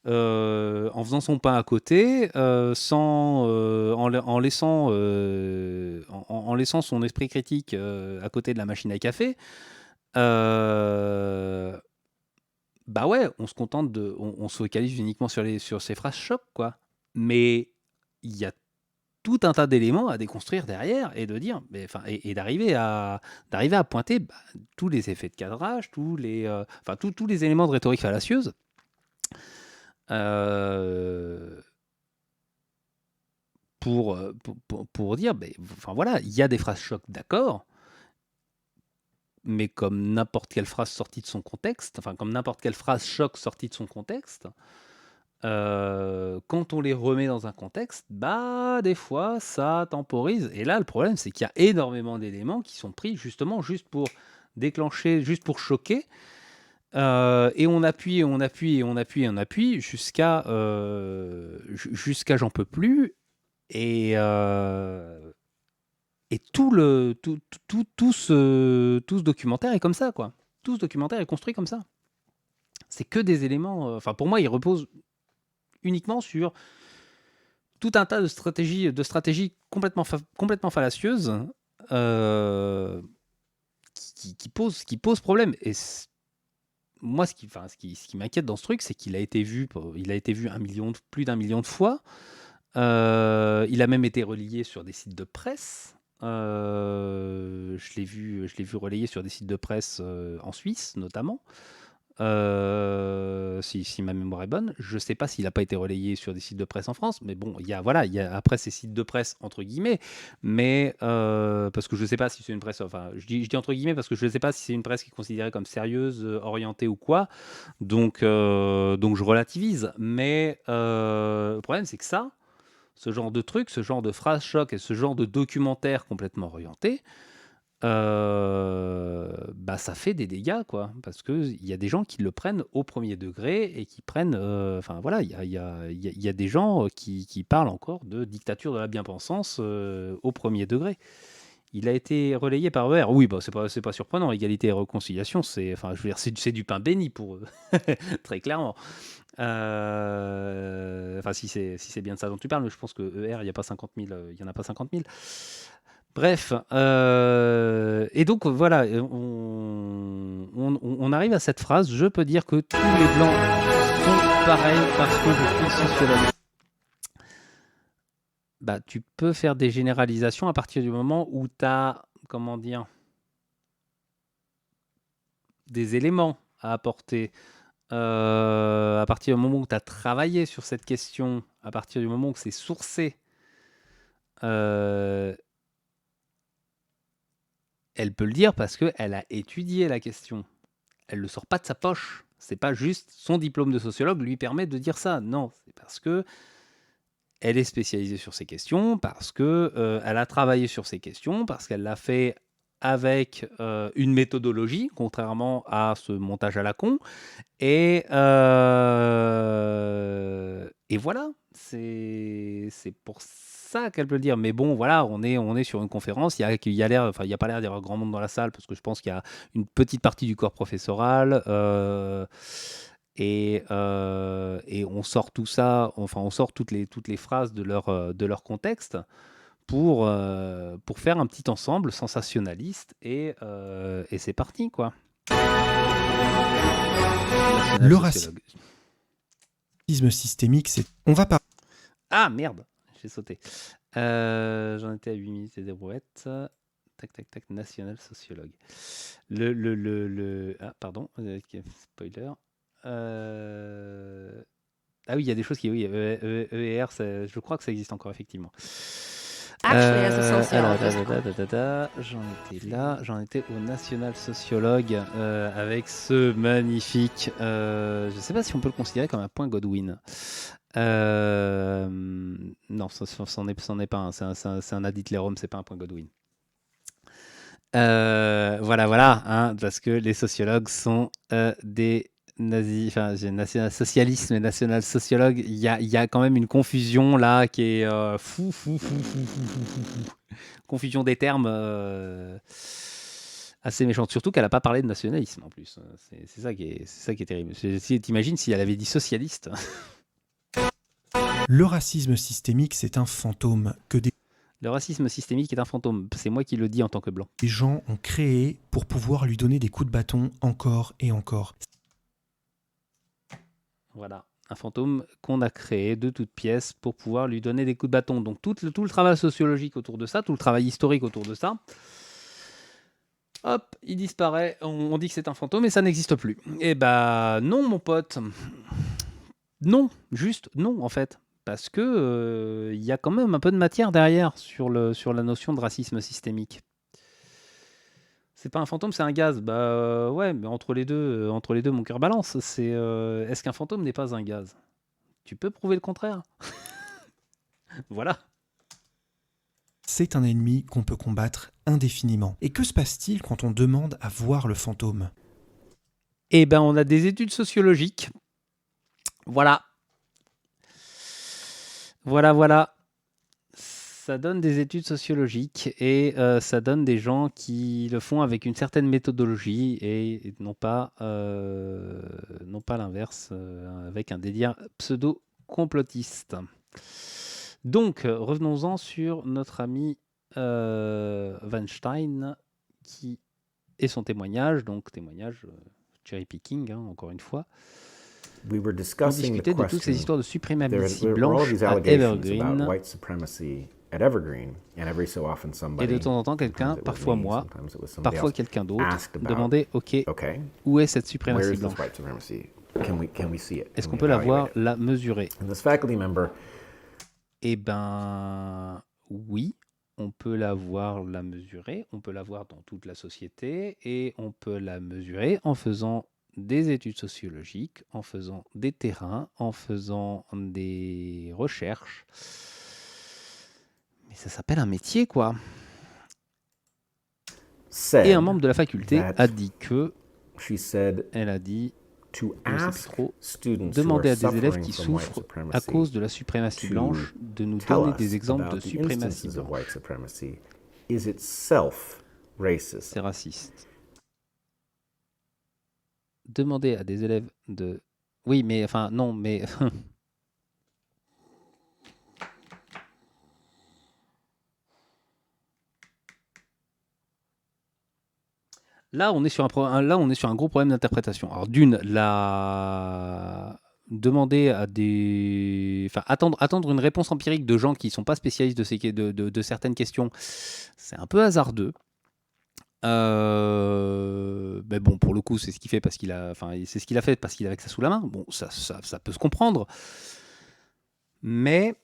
en faisant son pain à côté, en laissant son esprit critique à côté de la machine à café. Bah ouais, on se contente on se focalise uniquement sur ces phrases choc, quoi. Mais il y a tout un tas d'éléments à déconstruire derrière et de dire, et d'arriver à pointer tous les effets de cadrage, tous les éléments de rhétorique fallacieuse. Pour dire, voilà, il y a des phrases choc, d'accord. Mais comme n'importe quelle phrase sortie de son contexte, enfin comme n'importe quelle phrase choc sortie de son contexte, quand on les remet dans un contexte, des fois ça temporise. Et là, le problème, c'est qu'il y a énormément d'éléments qui sont pris justement juste pour déclencher, juste pour choquer. Et on appuie jusqu'à j'en peux plus. Et tout ce documentaire est comme ça, quoi. Tout ce documentaire est construit comme ça. C'est que des éléments... Enfin, pour moi, il repose uniquement sur tout un tas de stratégies complètement fallacieuses qui posent problème. Et moi, ce qui m'inquiète dans ce truc, c'est qu'il a été vu plus d'1 million de fois. Il a même été relayé sur des sites de presse. Je l'ai vu relayé sur des sites de presse en Suisse notamment, si ma mémoire est bonne. Je sais pas s'il n'a pas été relayé sur des sites de presse en France, mais bon, il y a après ces sites de presse entre guillemets, mais parce que je sais pas si c'est une presse, enfin je dis entre guillemets parce que je sais pas si c'est une presse qui est considérée comme sérieuse, orientée ou quoi, donc je relativise, mais le problème c'est que ce genre de truc, ce genre de phrase choc et ce genre de documentaire complètement orienté, ça fait des dégâts, quoi. Parce qu'il y a des gens qui le prennent au premier degré et qui prennent... Enfin, voilà, il y a des gens qui parlent encore de dictature de la bien-pensance au premier degré. Il a été relayé par ER. Oui, c'est pas surprenant. Égalité et réconciliation, c'est du pain béni pour eux, très clairement. Enfin, si c'est bien de ça dont tu parles, mais je pense que ER, il n'y en a pas 50 000. Bref, et donc voilà, on arrive à cette phrase. Je peux dire que tous les blancs sont pareils parce que je suis sociologue. Tu peux faire des généralisations à partir du moment où tu as, comment dire, des éléments à apporter. À partir du moment où tu as travaillé sur cette question, à partir du moment où c'est sourcé, elle peut le dire parce qu'elle a étudié la question. Elle ne le sort pas de sa poche. C'est pas juste son diplôme de sociologue lui permet de dire ça. Non, c'est parce que elle est spécialisée sur ces questions, parce que elle a travaillé sur ces questions, parce qu'elle l'a fait avec une méthodologie, contrairement à ce montage à la con. Et voilà, c'est pour ça qu'elle peut le dire. Mais bon, voilà, on est sur une conférence. Il y a pas l'air d'y avoir grand monde dans la salle parce que je pense qu'il y a une petite partie du corps professoral. Et on sort tout ça, enfin on sort toutes les phrases de leur contexte pour faire un petit ensemble sensationnaliste et c'est parti, quoi. Le racisme systémique, c'est... On va parler... Ah, merde, j'ai sauté. J'en étais à 8 minutes et des brouettes. Tac, tac, tac, national sociologue. Ah, pardon, spoiler. Ah oui, il y a des choses qui... Oui, EER, je crois que ça existe encore, effectivement. Actually, as a sociologist. J'en étais au national sociologue avec ce magnifique... je ne sais pas si on peut le considérer comme un point Godwin. Non, c'en est pas un. C'est un aditlerum, c'est pas un point Godwin. Voilà, hein, parce que les sociologues sont des nazis, enfin, j'ai national-socialisme et national-sociologue, il y a quand même une confusion là qui est confusion des termes assez méchante, surtout qu'elle n'a pas parlé de nationalisme en plus. C'est ça qui est terrible. T'imagines si elle avait dit socialiste. Le racisme systémique, c'est un fantôme que Le racisme systémique est un fantôme. C'est moi qui le dis en tant que blanc. Les gens ont créé pour pouvoir lui donner des coups de bâton encore et encore. Voilà, un fantôme qu'on a créé de toutes pièces pour pouvoir lui donner des coups de bâton. Donc tout le travail sociologique autour de ça, tout le travail historique autour de ça, hop, il disparaît. On dit que c'est un fantôme et ça n'existe plus. Eh bah non, mon pote. Non, juste non en fait. Parce que y a quand même un peu de matière derrière sur la notion de racisme systémique. C'est pas un fantôme, c'est un gaz. Bah ouais, mais entre les deux, mon cœur balance. Est-ce qu'un fantôme n'est pas un gaz? Tu peux prouver le contraire. Voilà. C'est un ennemi qu'on peut combattre indéfiniment. Et que se passe-t-il quand on demande à voir le fantôme? Eh ben, on a des études sociologiques. Voilà. Ça donne des études sociologiques et ça donne des gens qui le font avec une certaine méthodologie et non pas l'inverse, avec un délire pseudo-complotiste. Donc, revenons-en sur notre ami Weinstein et son témoignage, donc témoignage cherry-picking, hein, encore une fois. On discutait de toutes ces histoires de suprématie blanche à Evergreen. Et de temps en temps, quelqu'un, parfois moi, parfois quelqu'un d'autre, demandait « Ok, où est cette suprématie blanche? Est-ce qu'on peut la voir, la mesurer ?» Eh ben, oui, on peut la voir, la mesurer. On peut la voir dans toute la société et on peut la mesurer en faisant des études sociologiques, en faisant des terrains, en faisant des recherches. Mais ça s'appelle un métier, quoi. Et un membre de la faculté a dit que... Elle a dit... Demander à des élèves qui souffrent à cause de la suprématie blanche de nous donner des exemples de suprématie blanche. C'est raciste. Demander à des élèves de... Oui, mais... Enfin, non, mais... Là, on est sur un gros problème d'interprétation. Alors, demander à des... Enfin, attendre une réponse empirique de gens qui ne sont pas spécialistes de certaines questions, c'est un peu hasardeux. Mais bon, pour le coup, c'est ce qu'il fait parce qu'il a... Enfin, c'est ce qu'il a fait parce qu'il avait que ça sous la main. Bon, ça peut se comprendre. Mais...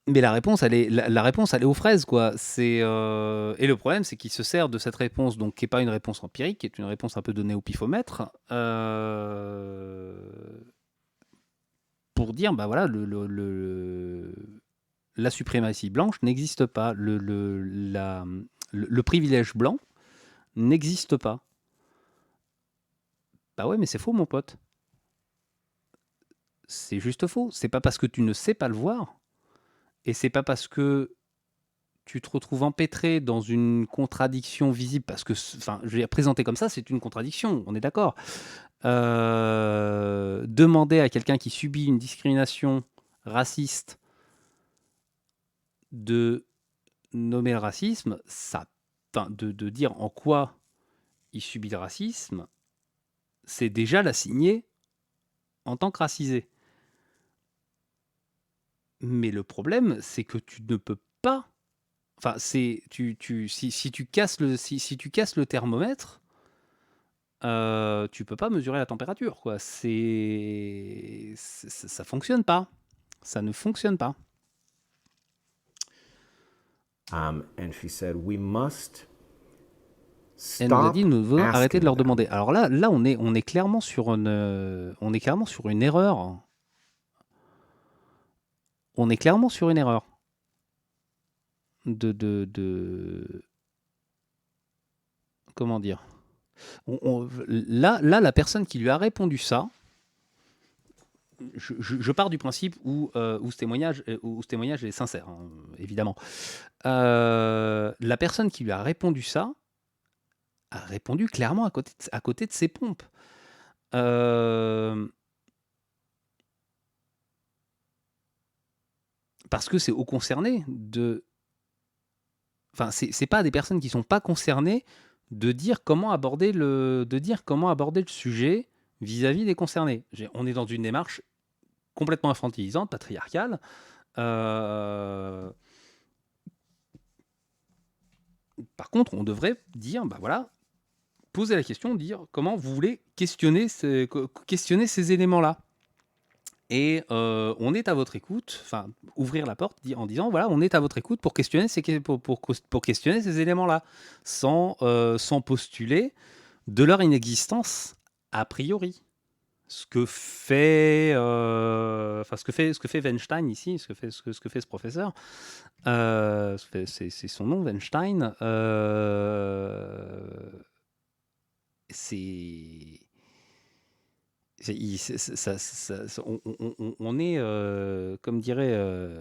Mais la réponse, elle est aux fraises, quoi. Et le problème, c'est qu'il se sert de cette réponse, donc qui n'est pas une réponse empirique, qui est une réponse un peu donnée au pifomètre, pour dire, bah voilà, la suprématie blanche n'existe pas, le privilège blanc n'existe pas. Bah ouais, mais c'est faux, mon pote. C'est juste faux. C'est pas parce que tu ne sais pas le voir. Et c'est pas parce que tu te retrouves empêtré dans une contradiction visible, parce que, enfin, je vais présenter comme ça, c'est une contradiction, on est d'accord. demander à quelqu'un qui subit une discrimination raciste de nommer le racisme, de dire en quoi il subit le racisme, c'est déjà l'assigner en tant que racisé. Mais le problème, c'est que tu ne peux pas. Enfin, si tu casses le thermomètre, tu peux pas mesurer la température, quoi. Ça fonctionne pas. Ça ne fonctionne pas. And she said, we must Elle nous a dit, nous devons arrêter de leur demander. Alors là, on est clairement sur une erreur. On est clairement sur une erreur. Comment dire, là, la personne qui lui a répondu ça, je pars du principe où ce témoignage est sincère, hein, évidemment. La personne qui lui a répondu ça a répondu clairement à côté de ses pompes. Parce que c'est aux concernés de... Enfin, c'est pas des personnes qui sont pas concernées de dire comment aborder le sujet vis-à-vis des concernés. On est dans une démarche complètement infantilisante, patriarcale. Par contre, on devrait dire, bah voilà, poser la question, dire comment vous voulez questionner ces éléments-là. Et on est à votre écoute, enfin, ouvrir la porte en disant, voilà, on est à votre écoute pour questionner questionner ces éléments-là, sans postuler de leur inexistence a priori. Ce que fait Weinstein ici, ce que fait ce professeur, c'est son nom, Weinstein, on est, comme dirait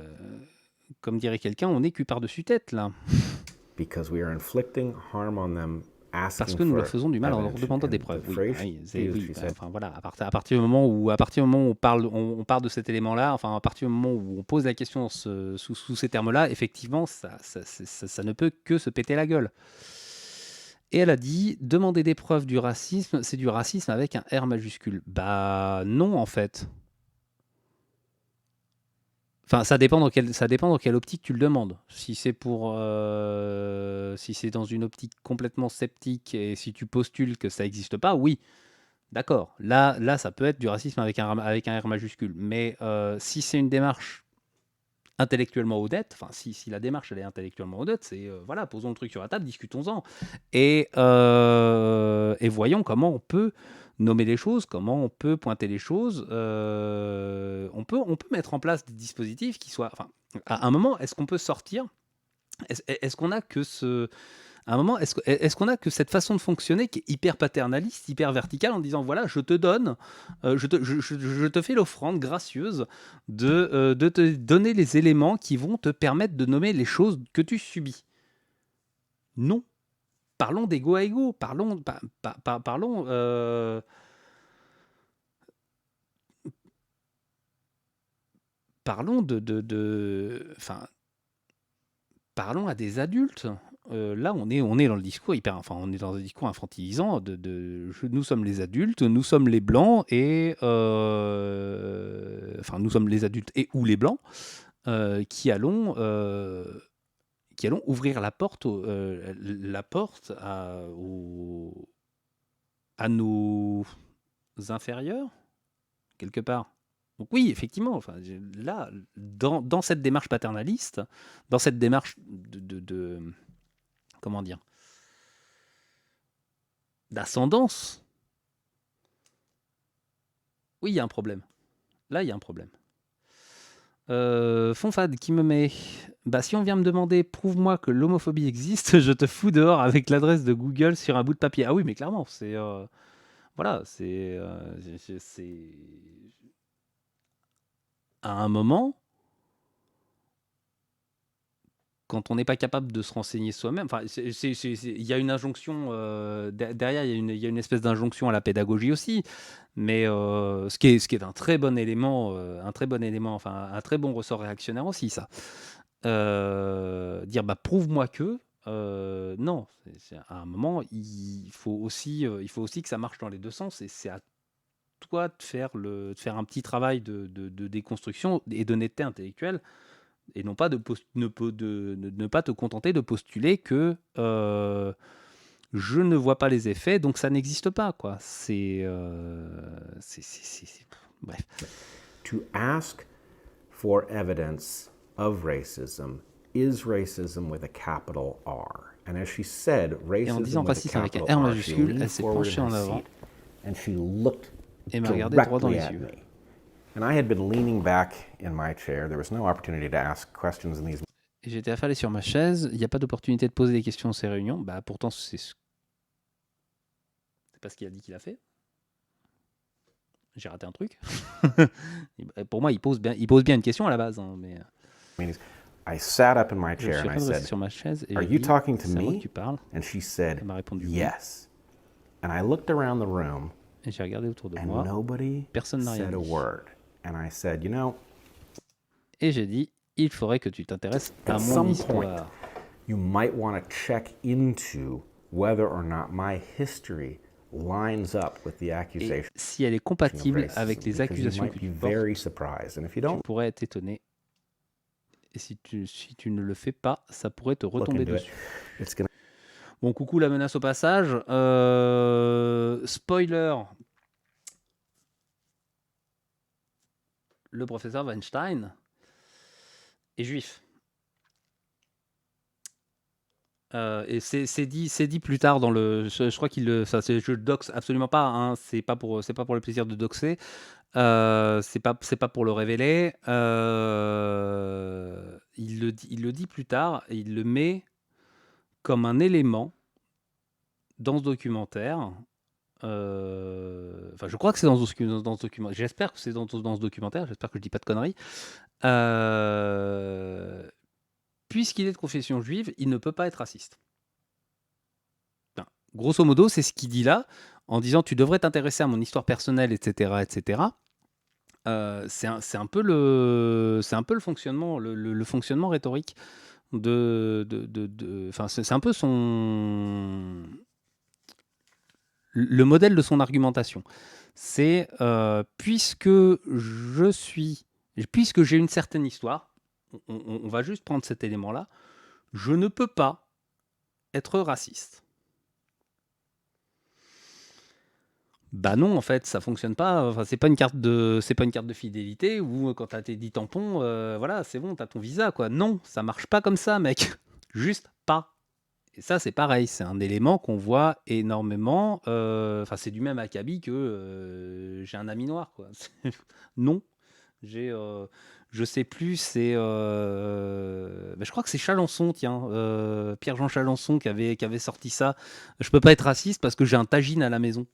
quelqu'un, on est cul par-dessus tête, là. Because we are inflicting harm on them. Parce que nous leur faisons du mal en leur demandant des preuves. Enfin, voilà, à partir du moment où on parle de cet élément-là, enfin à partir du moment où on pose la question sous ces termes-là, effectivement, ça ne peut que se péter la gueule. Et elle a dit, demander des preuves du racisme, c'est du racisme avec un R majuscule. Bah non, en fait. Enfin, ça dépend dans quelle optique tu le demandes. Si c'est dans une optique complètement sceptique et si tu postules que ça n'existe pas, oui, d'accord. Là, ça peut être du racisme avec un R majuscule. Mais si c'est une démarche intellectuellement honnête, enfin, si la démarche elle est intellectuellement honnête, c'est voilà, posons le truc sur la table, discutons-en et voyons comment on peut nommer les choses, comment on peut pointer les choses. On peut mettre en place des dispositifs qui soient... Enfin, à un moment, est-ce qu'on peut sortir? Est-ce qu'on a que à un moment, est-ce qu'on a que cette façon de fonctionner qui est hyper paternaliste, hyper verticale, en disant voilà, je te donne, je te fais l'offrande gracieuse de te donner les éléments qui vont te permettre de nommer les choses que tu subis? Non. Parlons d'ego à ego. Parlons enfin, parlons à des adultes. Là, on est dans le discours on est dans un discours infantilisant. Nous sommes les adultes, nous sommes les blancs et nous sommes les adultes et ou les blancs qui allons ouvrir la porte à nos inférieurs quelque part. Donc oui, effectivement, enfin, là, dans cette démarche paternaliste, dans cette démarche de comment dire, d'ascendance, oui, il y a un problème. Là, il y a un problème. Fonfad qui me met, bah si on vient me demander, prouve-moi que l'homophobie existe, je te fous dehors avec l'adresse de Google sur un bout de papier. Ah oui, mais clairement, c'est voilà, c'est à un moment, quand on n'est pas capable de se renseigner soi-même, enfin, il y a une injonction derrière, il y a une espèce d'injonction à la pédagogie aussi, mais ce qui est un très bon élément, enfin un très bon ressort réactionnaire aussi, ça. Dire prouve-moi que. Non, à un moment, il faut aussi que ça marche dans les deux sens, et c'est à toi de faire un petit travail de déconstruction et d'honnêteté intellectuelle, et non pas de ne pas te contenter de postuler que je ne vois pas les effets, donc ça n'existe pas, quoi. Bref. To ask for evidence of racism is racism with a capital R. And as she said, Et en disant racism with a racisme avec un capital R R, she majuscule, leaned elle s'est forward penchée in en her avant seat and she looked et m'a regardé droit dans directly les at yeux. me. And I had been leaning back in my chair. There was no opportunity to ask questions in these. Et j'étais affalé sur ma chaise. Il n'y a pas d'opportunité de poser des questions dans ces réunions. Pourtant, c'est pas ce qu'il a dit qu'il a fait. J'ai raté un truc. Pour moi, il pose bien une question à la base. Hein, mais... I sat up in my Je chair suis and I resté said, sur ma chaise et "Are j'ai you dit, talking to c'est à moi me?" que tu parles. And she said, Elle m'a répondu oui. "Yes." And I looked around the room Et j'ai regardé autour de and moi. nobody Personne n'a rien said a dit. word. And I said, you know, Et j'ai dit, il faudrait que tu t'intéresses à at mon some histoire. point, you might want to check into whether or not my history lines up with the Et accusation si elle est of compatible racism, avec les because you accusations might que be tu portes, very surprised. And if you tu don't pourrais être étonné. Et si tu ne le fais pas, ça pourrait te look retomber into it, dessus. it's gonna. Bon, coucou la menace au passage. Spoiler. Le professeur Weinstein est juif. Et c'est dit plus tard dans le. Je crois qu'il le. Ça, je doxe absolument pas. Hein, c'est pas pour le plaisir de doxer. C'est pas pour le révéler. Il le dit plus tard et il le met comme un élément dans ce documentaire. Enfin, je crois que c'est dans ce documentaire. J'espère que c'est dans ce documentaire. J'espère que je dis pas de conneries. Puisqu'il est de confession juive, il ne peut pas être raciste. Enfin, grosso modo, c'est ce qu'il dit là, en disant tu devrais t'intéresser à mon histoire personnelle, etc., etc. C'est un peu le fonctionnement, le fonctionnement rhétorique enfin, c'est un peu le modèle de son argumentation. C'est puisque j'ai une certaine histoire, on va juste prendre cet élément-là, je ne peux pas être raciste. Bah non, en fait, ça fonctionne pas. Enfin, c'est pas une carte de fidélité où quand t'as tes 10 tampons, voilà, c'est bon, t'as ton visa, quoi. Non, ça marche pas comme ça, mec. Juste pas. Et ça, c'est pareil, c'est un élément qu'on voit énormément. Enfin, c'est du même acabit que j'ai un ami noir, quoi. Non, je sais plus, c'est. Je crois que c'est Chalençon, tiens, Pierre-Jean Chalençon qui avait sorti ça. Je peux pas être raciste parce que j'ai un tagine à la maison.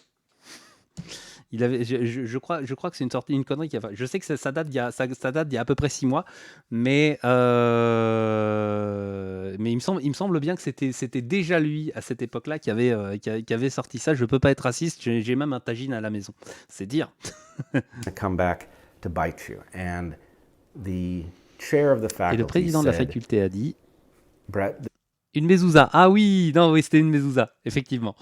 Il avait, je crois que c'est une connerie qui a. Je sais que ça date d'il y a à peu près 6 mois, mais il me semble bien que c'était déjà lui à cette époque-là qui avait sorti ça. Je peux pas être raciste. J'ai même un tagine à la maison. C'est dire. Come back to bite you. And the chair of the faculty Et le président de la said, faculté a dit. Brett, une mezouza. Ah oui, non, oui, c'était une mezouza, effectivement.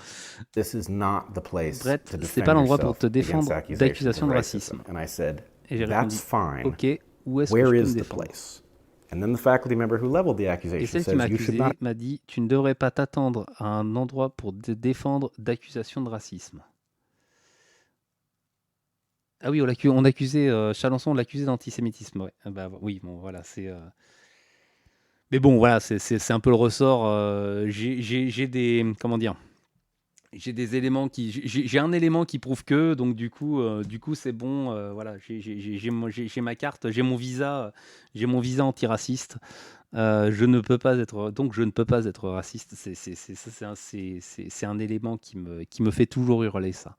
this is not the place Brett, to c'est defend pas l'endroit pour yourself te défendre against accusations d'accusations of de racism. racisme. And I said, Et j'ai répondu, that's fine. ok, où est-ce que Where je peux is me the défendre? place? And then the faculty member who leveled the Et accusation celle qui says, m'a you should accusé not. m'a dit, tu ne devrais pas t'attendre à un endroit pour te défendre d'accusations de racisme. Ah oui, on accusait Chalençon, on l'accusait d'antisémitisme. Ouais. Bah, oui, bon, voilà, c'est. Mais bon, voilà, c'est un peu le ressort. J'ai des, comment dire, j'ai des éléments j'ai un élément qui prouve que, donc du coup c'est bon. Voilà, j'ai ma carte, j'ai mon visa antiraciste. Je ne peux pas être raciste. C'est un élément qui me fait toujours hurler ça.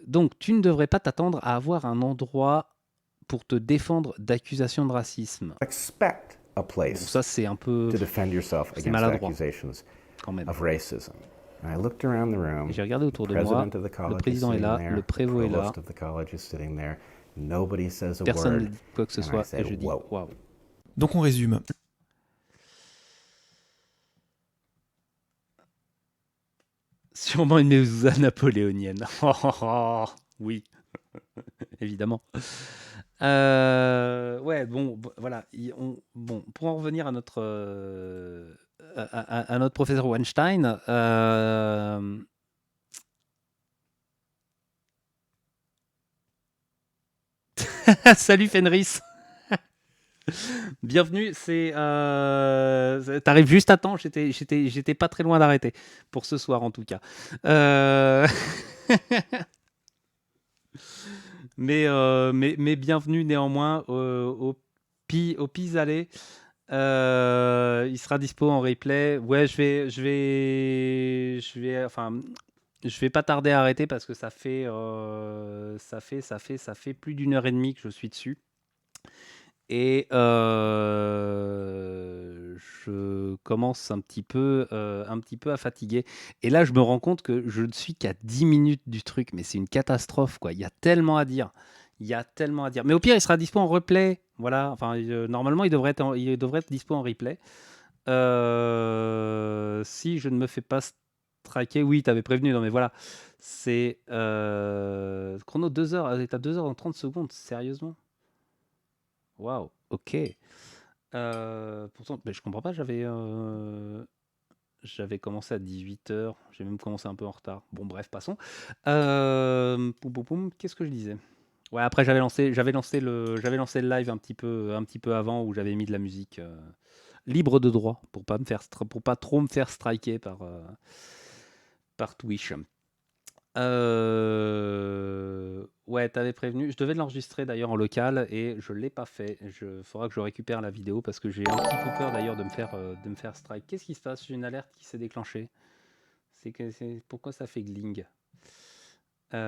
Donc, tu ne devrais pas t'attendre à avoir un endroit pour te défendre d'accusations de racisme. Expect a Bon, place ça, c'est un peu... to defend yourself C'est against maladroit, accusations quand même. of racism. And I looked around the room. Et j'ai regardé autour The de moi, president of the le college is président est sitting là, there. le The prévôt est là, provost of the college is sitting there. Nobody says a personne ne word. dit quoi que ce And I soit, et said, je dis whoa. waouh. Donc on résume. Sûrement une mezouza napoléonienne. Oui, évidemment. Ouais, bon, voilà. Bon, pour en revenir à notre, à notre professeur Weinstein, salut Fenris. Bienvenue, t'arrives juste à temps, j'étais pas très loin d'arrêter, pour ce soir en tout cas. Mais bienvenue néanmoins au Pis-Aller. Il sera dispo en replay. Ouais, je vais pas tarder à arrêter parce que ça fait plus d'1h30 que je suis dessus. Et je commence un petit peu à fatiguer. Et là, je me rends compte que je ne suis qu'à 10 minutes du truc, mais c'est une catastrophe, quoi. Il y a tellement à dire. Mais au pire, il sera dispo en replay. Voilà. Enfin, normalement, il devrait être dispo en replay. Si je ne me fais pas striker, oui, t'avais prévenu. Non, mais voilà. C'est chrono 2 heures. T'as 2 heures dans 30 secondes. Sérieusement? Waouh, ok. Pourtant, je comprends pas, j'avais commencé à 18h, j'ai même commencé un peu en retard. Bon, bref, passons. Qu'est-ce que je disais? Ouais, après, j'avais lancé le live un petit peu avant où j'avais mis de la musique libre de droit pour pas trop me faire striker par Twitch. Ouais, t'avais prévenu. Je devais l'enregistrer d'ailleurs en local et je l'ai pas fait. Faudra que je récupère la vidéo parce que j'ai un petit peu peur d'ailleurs de me faire strike. Qu'est-ce qui se passe? J'ai une alerte qui s'est déclenchée. Pourquoi ça fait gling? Ça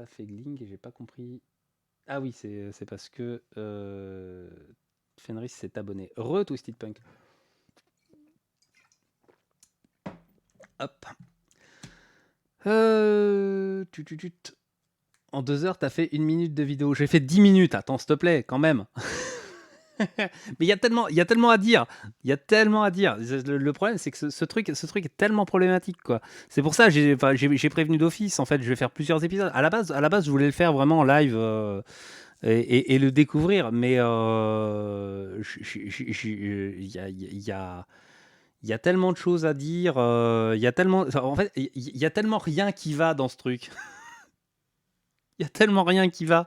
fait gling et j'ai pas compris. Ah oui, c'est parce que Fenris s'est abonné. Twisted Punk. Hop. En 2 heures, t'as fait 1 minute de vidéo. J'ai fait 10 minutes. Attends, s'il te plaît, quand même. Mais il y a tellement à dire. Le problème, c'est que ce truc est tellement problématique, quoi. C'est pour ça que j'ai prévenu d'office. En fait, je vais faire plusieurs épisodes. À la base, je voulais le faire vraiment en live et le découvrir. Mais il y a tellement de choses à dire. En fait, il y a tellement rien qui va dans ce truc. Il y a tellement rien qui va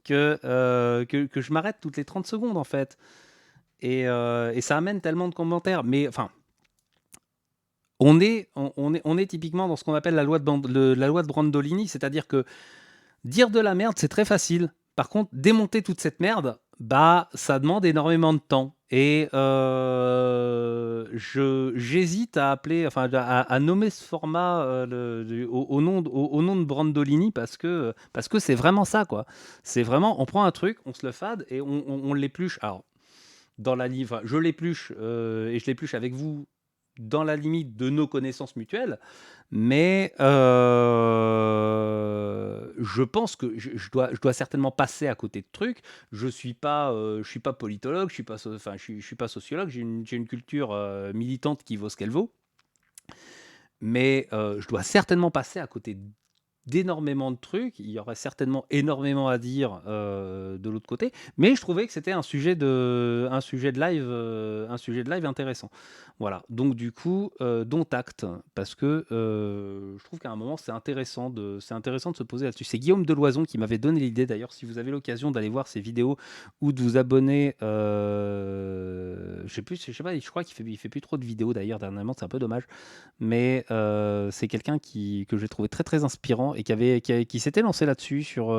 que je m'arrête toutes les 30 secondes, en fait. Et ça amène tellement de commentaires. Mais enfin, on est typiquement dans ce qu'on appelle la loi de Brandolini, c'est-à-dire que dire de la merde, c'est très facile. Par contre, démonter toute cette merde, ça demande énormément de temps. Et j'hésite à appeler, à nommer ce format au nom de Brandolini parce que c'est vraiment ça, quoi. C'est vraiment, on prend un truc, on se le fade et on l'épluche. Alors, dans la livre, je l'épluche et je l'épluche avec vous dans la limite de nos connaissances mutuelles, mais je pense que je dois certainement passer à côté de trucs. Je suis pas politologue, je suis pas sociologue, j'ai une culture militante qui vaut ce qu'elle vaut, mais je dois certainement passer à côté d'énormément de trucs. Il y aurait certainement énormément à dire de l'autre côté, mais je trouvais que c'était un sujet de live intéressant. Voilà, donc du coup, dont acte, parce que je trouve qu'à un moment, c'est intéressant de se poser là-dessus. C'est Guillaume Deloison qui m'avait donné l'idée, d'ailleurs, si vous avez l'occasion d'aller voir ses vidéos ou de vous abonner, je sais pas, je crois qu'il fait plus trop de vidéos d'ailleurs dernièrement, c'est un peu dommage, mais c'est quelqu'un que j'ai trouvé très très inspirant et qui s'était lancé là-dessus sur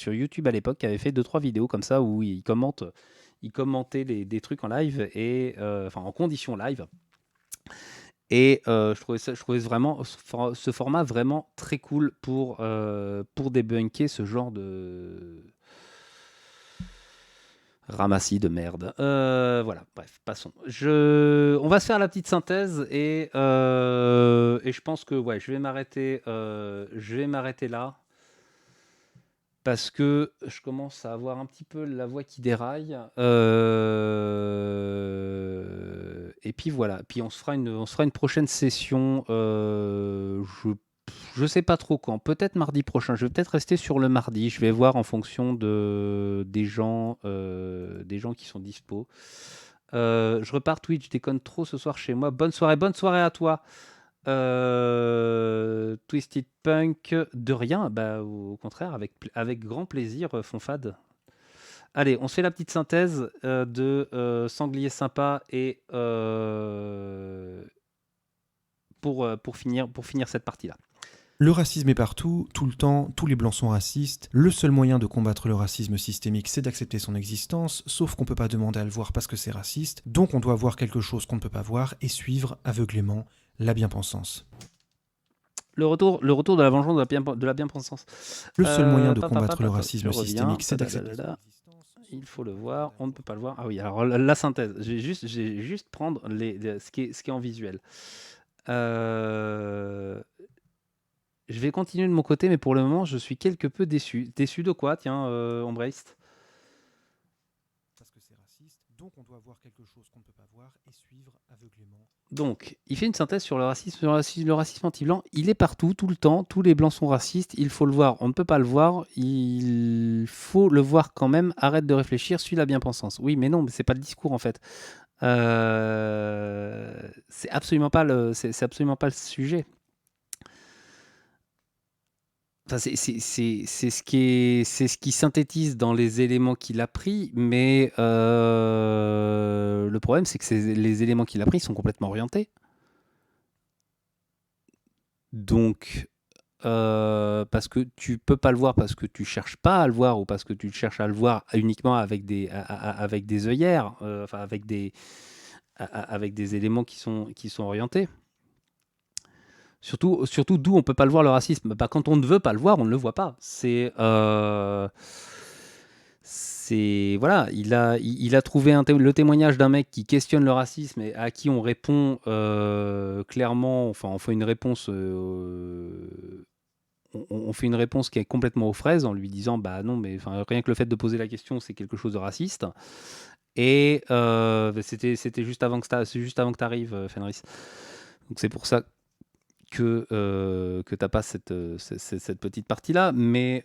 YouTube à l'époque, qui avait fait 2-3 vidéos comme ça où il commentait des trucs en live et en condition live. Et je trouvais vraiment ce format vraiment très cool pour débunker ce genre de Ramassis de merde. Voilà, bref, passons. On va se faire la petite synthèse et je pense que ouais, je vais m'arrêter là parce que je commence à avoir un petit peu la voix qui déraille. Et puis voilà, puis on se fera une prochaine session. Je sais pas trop quand, peut-être mardi prochain. Je vais peut-être rester sur le mardi. Je vais voir en fonction des gens qui sont dispo. Je repars Twitch, je déconne trop ce soir chez moi. Bonne soirée à toi. Twisted Punk, de rien, bah, au contraire, avec grand plaisir, Fonfade. Allez, on se fait la petite synthèse de Sanglier Sympa et pour finir cette partie-là. Le racisme est partout, tout le temps, tous les blancs sont racistes. Le seul moyen de combattre le racisme systémique, c'est d'accepter son existence, sauf qu'on peut pas demander à le voir parce que c'est raciste, donc on doit voir quelque chose qu'on ne peut pas voir et suivre aveuglément la bien-pensance. Le retour de la vengeance de la bien-pensance. Le seul moyen de combattre le racisme systémique, c'est d'accepter son existence. Il faut le voir, on ne peut pas le voir. Ah oui, alors la synthèse, j'ai juste prendre ce qui est en visuel. Je vais continuer de mon côté, mais pour le moment, je suis quelque peu déçu. Déçu de quoi, tiens, Ombrist? Parce que c'est raciste, donc on doit voir quelque chose qu'on ne peut pas voir et suivre aveuglément. Donc, il fait une synthèse sur le racisme anti-blanc. Il est partout, tout le temps. Tous les blancs sont racistes. Il faut le voir. On ne peut pas le voir. Il faut le voir quand même. Arrête de réfléchir. Suis la bien-pensance. Oui, mais non, mais c'est pas le discours en fait. C'est absolument pas le sujet. Enfin, c'est ce qui synthétise dans les éléments qu'il a pris, mais le problème, c'est que les éléments qu'il a pris sont complètement orientés. Donc, parce que tu peux pas le voir, parce que tu cherches pas à le voir, ou parce que tu cherches à le voir uniquement avec des œillères, enfin avec des éléments qui sont orientés. Surtout d'où on peut pas le voir le racisme. Bah, quand on ne veut pas le voir, on ne le voit pas. C'est voilà, il a trouvé le témoignage d'un mec qui questionne le racisme et à qui on répond clairement. Enfin, on fait une réponse. On fait une réponse qui est complètement aux fraises en lui disant bah non, mais rien que le fait de poser la question, c'est quelque chose de raciste. Et c'était juste avant que tu arrives, Fenris. Donc c'est pour ça que t'as pas cette petite partie-là, mais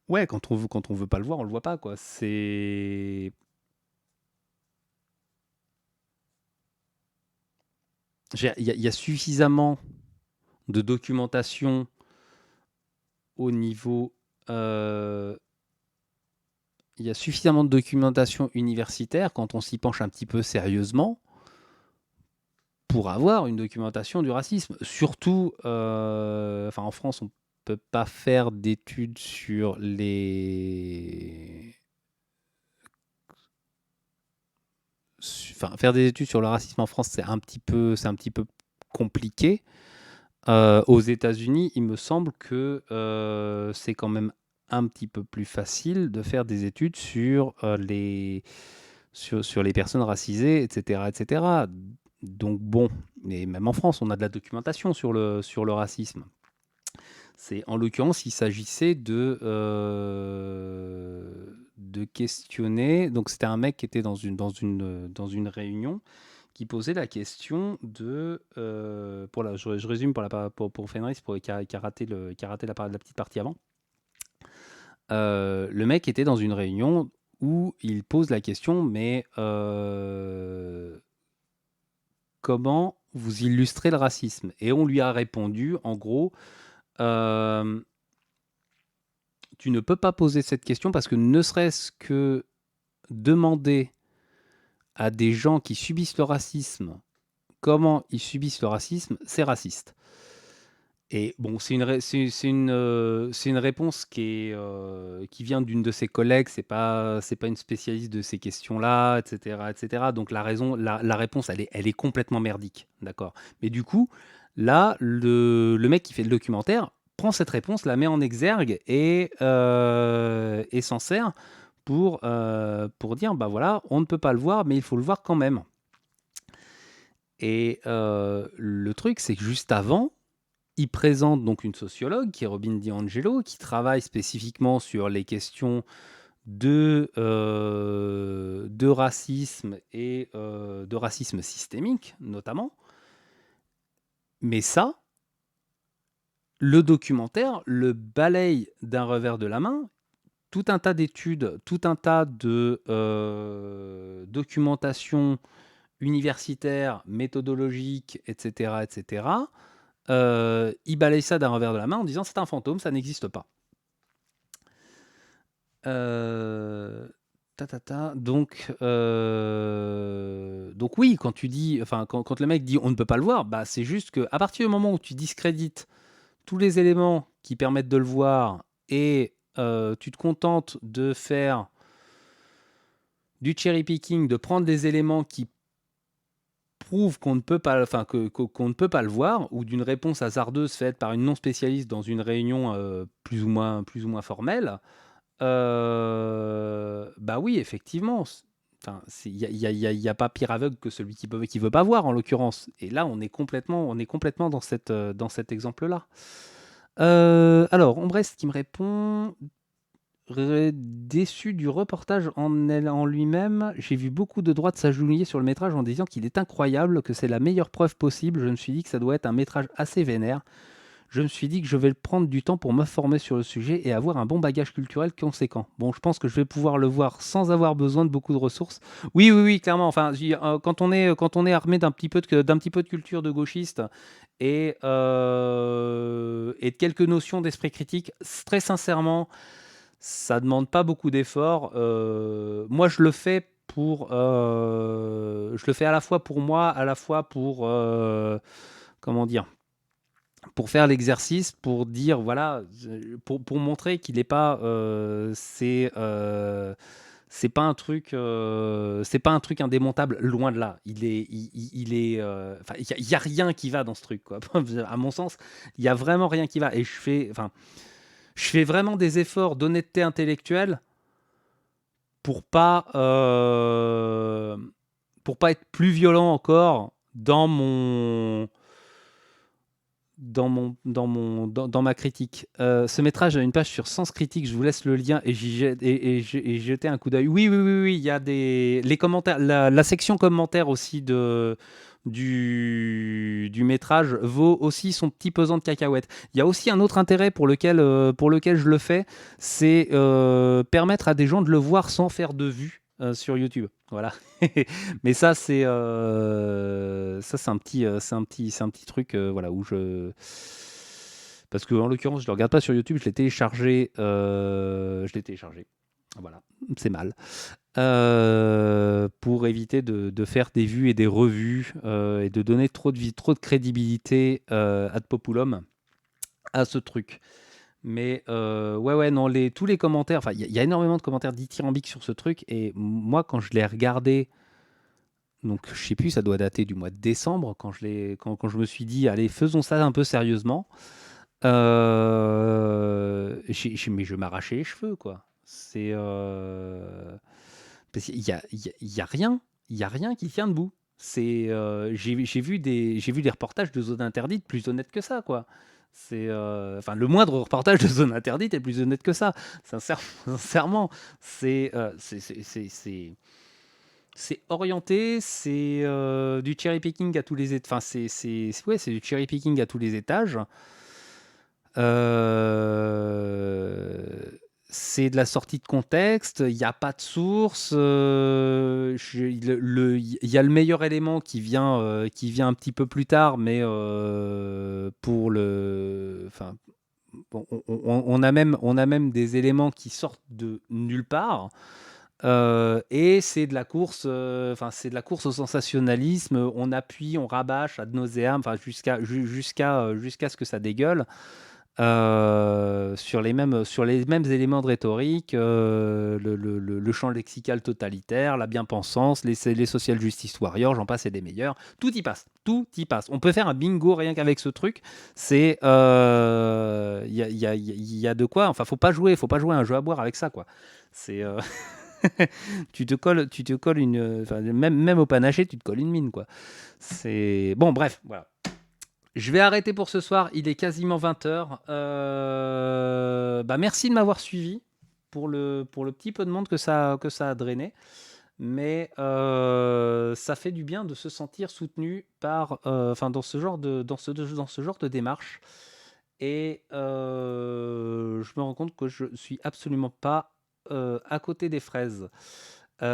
ouais, quand on veut pas le voir, on le voit pas, quoi. Il y a suffisamment de documentation au niveau il y a suffisamment de documentation universitaire quand on s'y penche un petit peu sérieusement pour avoir une documentation du racisme. Surtout, en France, on peut pas faire d'études sur les... faire des études sur le racisme en France, c'est un petit peu compliqué. Aux États-Unis, il me semble que c'est quand même un petit peu plus facile de faire des études sur les personnes racisées, etc., etc. Donc bon, mais même en France, on a de la documentation sur le racisme. C'est en l'occurrence, il s'agissait de questionner. Donc c'était un mec qui était dans une réunion qui posait la question de je résume pour Fenris qui a raté la petite partie avant. Le mec était dans une réunion où il pose la question, mais comment vous illustrez le racisme? Et on lui a répondu, en gros, tu ne peux pas poser cette question parce que ne serait-ce que demander à des gens qui subissent le racisme comment ils subissent le racisme, c'est raciste. Et bon, c'est une réponse qui vient d'une de ses collègues, c'est pas une spécialiste de ces questions-là, etc., etc. Donc la réponse, elle est complètement merdique, d'accord. Mais du coup, là, le mec qui fait le documentaire prend cette réponse, la met en exergue et s'en sert pour dire, bah voilà, on ne peut pas le voir, mais il faut le voir quand même. Et le truc, c'est que juste avant, il présente donc une sociologue qui est Robin DiAngelo, qui travaille spécifiquement sur les questions de racisme et de racisme systémique, notamment. Mais ça, le documentaire le balaye d'un revers de la main. Tout un tas d'études, tout un tas de documentation universitaire, méthodologique, etc., etc., il balaye ça d'un revers de la main en disant c'est un fantôme, ça n'existe pas. Donc oui, quand tu dis, enfin quand le mec dit on ne peut pas le voir, bah c'est juste que à partir du moment où tu discrédites tous les éléments qui permettent de le voir et tu te contentes de faire du cherry picking, de prendre des éléments qui prouvent qu'on ne peut pas, enfin qu'on ne peut pas le voir, ou d'une réponse hasardeuse faite par une non spécialiste dans une réunion plus ou moins formelle. Bah oui, effectivement. Enfin, il y a pas pire aveugle que celui qui veut pas voir, en l'occurrence. Et là, on est complètement dans cet exemple-là. Alors, Ombrest qui me répond. Déçu du reportage en lui-même, j'ai vu beaucoup de droites s'agenouiller sur le métrage en disant qu'il est incroyable, que c'est la meilleure preuve possible. Je me suis dit que ça doit être un métrage assez vénère. Je me suis dit que je vais prendre du temps pour me former sur le sujet et avoir un bon bagage culturel conséquent. Bon, je pense que je vais pouvoir le voir sans avoir besoin de beaucoup de ressources. Oui, clairement. Enfin, quand on est armé d'un petit peu de culture de gauchiste et de quelques notions d'esprit critique, très sincèrement, ça demande pas beaucoup d'efforts. Moi, je le fais à la fois pour moi, à la fois pour comment dire, pour faire l'exercice, pour dire voilà, pour montrer qu'il n'est pas, c'est pas un truc indémontable, loin de là. Il y a rien qui va dans ce truc, quoi. À mon sens, il y a vraiment rien qui va. Et je fais vraiment des efforts d'honnêteté intellectuelle pour pas être plus violent encore dans ma critique. Ce métrage a une page sur Sens Critique, je vous laisse le lien et j'ai jeté un coup d'œil. Oui, il y a les commentaires, la section commentaires aussi du métrage vaut aussi son petit pesant de cacahuètes. Il y a aussi un autre intérêt pour lequel je le fais, c'est permettre à des gens de le voir sans faire de vues sur YouTube. Voilà. Mais ça c'est un petit truc voilà, où parce que en l'occurrence je le regarde pas sur YouTube, je l'ai téléchargé. Voilà, c'est mal. Pour éviter de faire des vues et des revues et de donner trop de crédibilité ad populum à ce truc. Mais non, tous les commentaires, enfin il y a énormément de commentaires dithyrambiques sur ce truc, et moi quand je l'ai regardé, donc je sais plus, ça doit dater du mois de décembre, quand je me suis dit allez, faisons ça un peu sérieusement, mais je m'arrachais les cheveux, quoi. C'est parce qu'il y a rien qui tient debout. J'ai vu des reportages de zone interdite plus honnêtes que ça, quoi. Le moindre reportage de zone interdite est plus honnête que ça. Sincèrement, c'est orienté, c'est du cherry picking à tous les étages. Enfin, c'est du cherry picking à tous les étages. C'est de la sortie de contexte, il n'y a pas de source, il y a le meilleur élément qui vient un petit peu plus tard, mais on a même des éléments qui sortent de nulle part. Et c'est de la course, c'est de la course au sensationnalisme. On appuie, on rabâche ad nauseam, jusqu'à ce que ça dégueule. sur les mêmes éléments de rhétorique, le champ lexical totalitaire, la bien-pensance, les social justice warriors, j'en passe et des meilleurs. Tout y passe. On peut faire un bingo rien qu'avec ce truc. C'est y a de quoi. Enfin, faut pas jouer à un jeu à boire avec ça, quoi. C'est tu te colles une, même au panaché, tu te colles une mine, quoi. C'est bon, bref, voilà. Je vais arrêter pour ce soir, il est quasiment 20h. Merci de m'avoir suivi pour le petit peu de monde que ça a drainé. Mais ça fait du bien de se sentir soutenu par, dans ce genre de démarche. Et je me rends compte que je suis absolument pas à côté des fraises. Y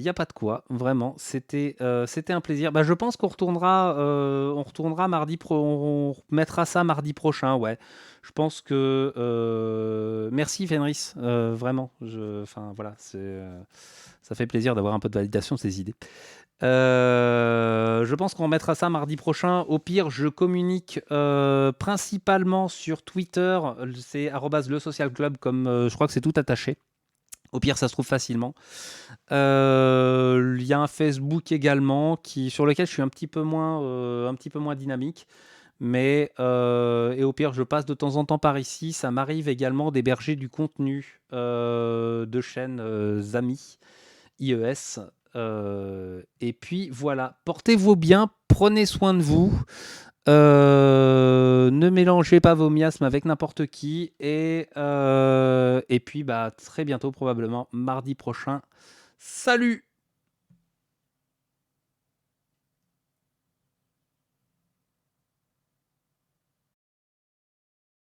a pas de quoi, vraiment. C'était un plaisir. Je pense qu'on retournera mardi on remettra ça mardi prochain, ouais. Je pense que merci Fenris, vraiment. Voilà, ça fait plaisir d'avoir un peu de validation de ces idées. Je pense qu'on remettra ça mardi prochain. Au pire, je communique principalement sur Twitter. C'est @lesocialclub, comme je crois que c'est tout attaché. Au pire, ça se trouve facilement. Il y a un Facebook également sur lequel je suis un petit peu moins dynamique. Mais et au pire, je passe de temps en temps par ici. Ça m'arrive également d'héberger du contenu de chaînes amis, IES. Et puis voilà, portez-vous bien, prenez soin de vous. Ne mélangez pas vos miasmes avec n'importe qui et puis très bientôt, probablement mardi prochain. Salut!